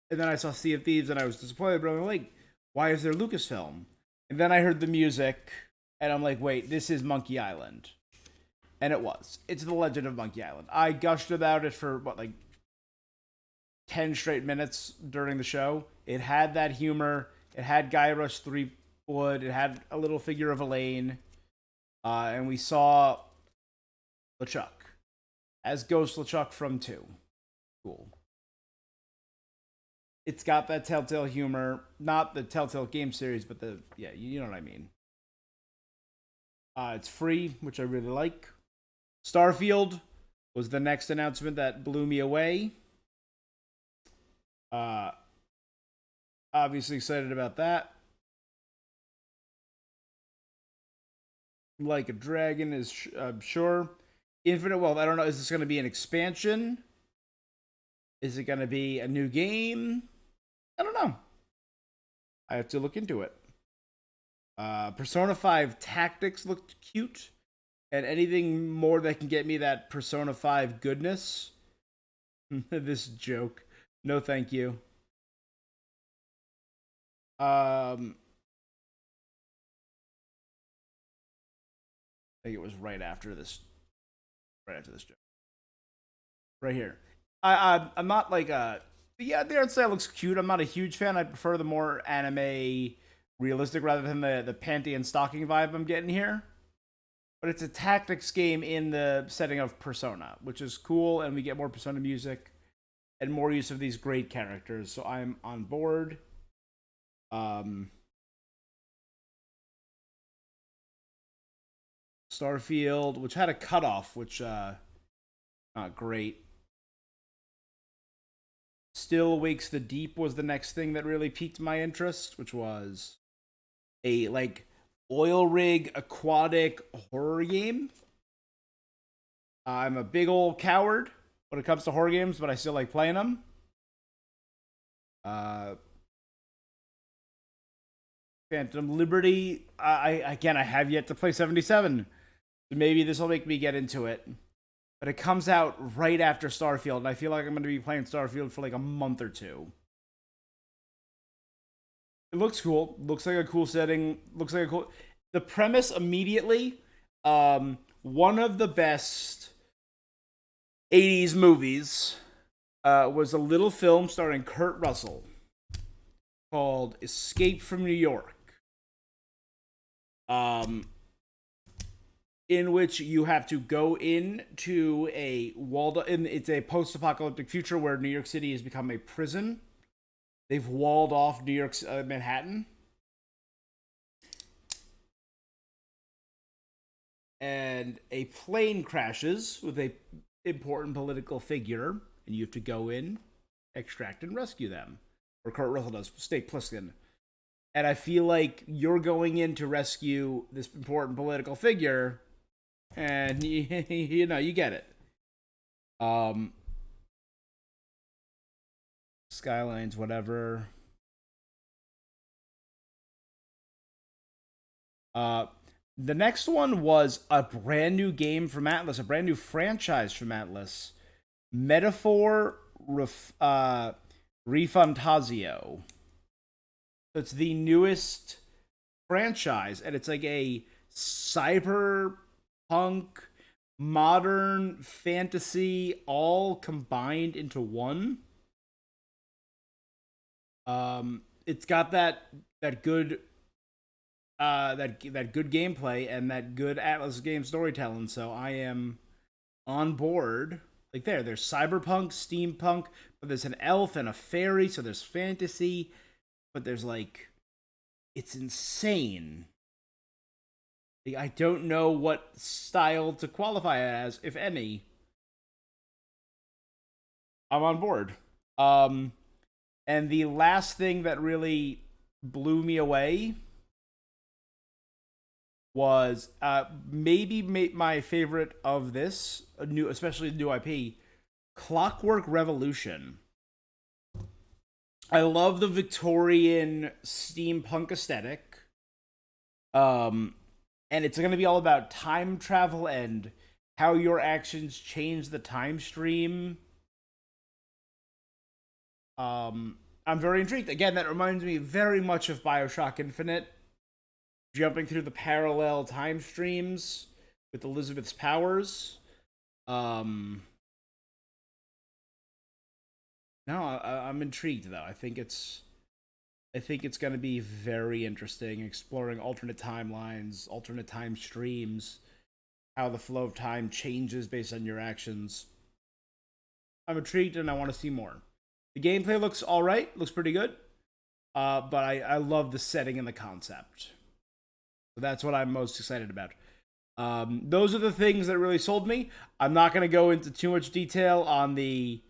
And then I saw Sea of Thieves, and I was disappointed. But I'm like, why is there Lucasfilm? And then I heard the music, and I'm like, wait, this is Monkey Island. And it was. It's The Legend of Monkey Island. I gushed about it for, 10 straight minutes during the show. It had that humor. It had Guybrush Threepwood. It had a little figure of Elaine. And we saw LeChuck as Ghost LeChuck from 2. Cool. It's got that Telltale humor. Not the Telltale game series, but you know what I mean. It's free, which I really like. Starfield was the next announcement that blew me away. Obviously excited about that. Like a Dragon is sure. Infinite Wealth, I don't know. Is this going to be an expansion? Is it going to be a new game? I don't know. I have to look into it. Persona 5 Tactics looked cute. And anything more that can get me that Persona 5 goodness. This joke. No, thank you. I think it was right after this joke. Right here. I'm not like the art style looks cute. I'm not a huge fan. I prefer the more anime realistic rather than the panty and stocking vibe I'm getting here. but it's a tactics game in the setting of Persona, which is cool, and we get more Persona music and more use of these great characters. So I'm on board. Starfield, which had a cutoff, which not great. Still Wakes the Deep was the next thing that really piqued my interest, which was a like oil rig aquatic horror game. I'm a big old coward when it comes to horror games, but I still like playing them. Phantom Liberty. I have yet to play 77. So maybe this will make me get into it. But it comes out right after Starfield, and I feel like I'm going to be playing Starfield for like a month or two. It looks cool. Looks like a cool setting. Looks like a cool... The premise immediately, one of the best 80s movies was a little film starring Kurt Russell called Escape from New York. In which you have to go into a it's a post-apocalyptic future where New York City has become a prison. They've walled off New York's Manhattan. And a plane crashes with a important political figure, and you have to go in, extract, and rescue them. Or Kurt Russell does, State Pliskin. And I feel like you're going in to rescue this important political figure, and you know, you get it. Skylines, whatever. The next one was a brand new game from Atlas, a brand new franchise from Atlas. Metaphor Refantasio. It's the newest franchise, and it's like a cyberpunk, modern fantasy, all combined into one. It's got that good that good gameplay and that good Atlas game storytelling, so I am on board. Like there's cyberpunk, steampunk, but there's an elf and a fairy, so there's fantasy, but there's like, it's insane. Like, I don't know what style to qualify it as, if any. I'm on board. And the last thing that really blew me away was maybe my favorite of this new, especially the new IP, Clockwork Revolution. I love the Victorian steampunk aesthetic. And it's going to be all about time travel and how your actions change the time stream. I'm very intrigued. Again, that reminds me very much of BioShock Infinite. Jumping through the parallel time streams with Elizabeth's powers. No, I'm intrigued though. I think it's going to be very interesting, exploring alternate timelines, alternate time streams, how the flow of time changes based on your actions. I'm intrigued and I want to see more. The gameplay looks all right, looks pretty good, but I love the setting and the concept. So that's what I'm most excited about. Those are the things that really sold me. I'm not going to go into too much detail on the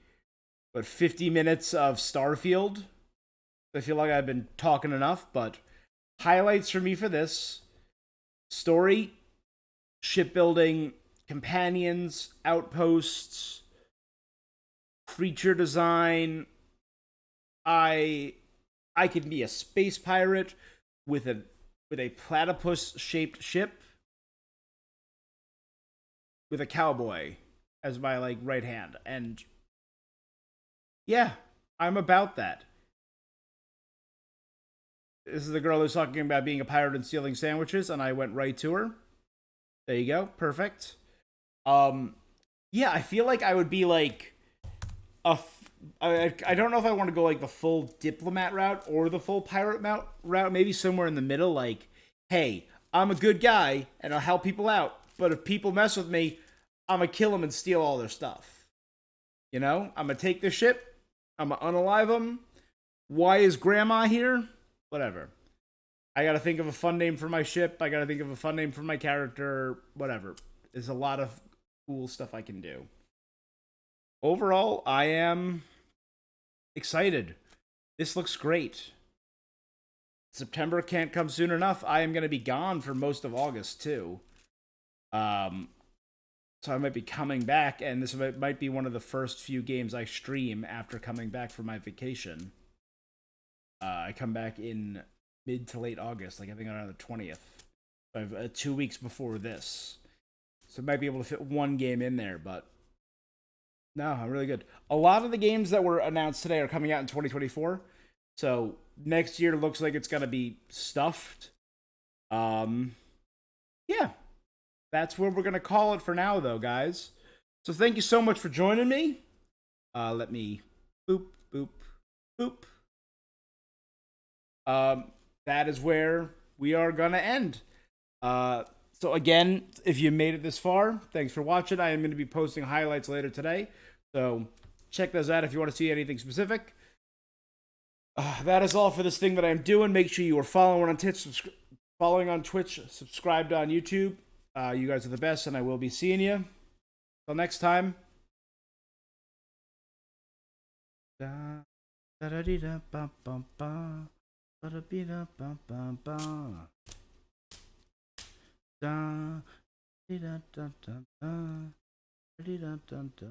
50 minutes of Starfield. I feel like I've been talking enough, but highlights for me for this: story, shipbuilding, companions, outposts, creature design. I can be a space pirate with a platypus-shaped ship with a cowboy as my right hand, and yeah, I'm about that. This is the girl who's talking about being a pirate and stealing sandwiches, and I went right to her. There you go, perfect. Yeah, I feel like I would be like I don't know if I want to go like the full diplomat route or the full pirate route. Maybe somewhere in the middle. Like, hey, I'm a good guy and I'll help people out, but if people mess with me, I'm gonna kill them and steal all their stuff. You know, I'm gonna take their ship, I'm gonna unalive them. Why is Grandma here? Whatever. I gotta think of a fun name for my ship. I gotta think of a fun name for my character. Whatever. There's a lot of cool stuff I can do. Overall, I am excited. This looks great. September can't come soon enough. I am going to be gone for most of August, too. So I might be coming back, and this might be one of the first few games I stream after coming back from my vacation. I come back in mid to late August, like I think around the 20th. So I have 2 weeks before this. So I might be able to fit one game in there, but no, I'm really good. A lot of the games that were announced today are coming out in 2024. So next year looks like it's going to be stuffed. Yeah. That's where we're going to call it for now, though, guys. So thank you so much for joining me. Let me boop, boop, boop. That is where we are going to end. So again, if you made it this far, thanks for watching. I am going to be posting highlights later today. So check those out if you want to see anything specific. That is all for this thing that I'm doing. Make sure you are following on Twitch, subscribed on YouTube. You guys are the best, and I will be seeing you. Till next time. Da da da da ba ba ba ba da be da ba ba ba da da da da da da da da da.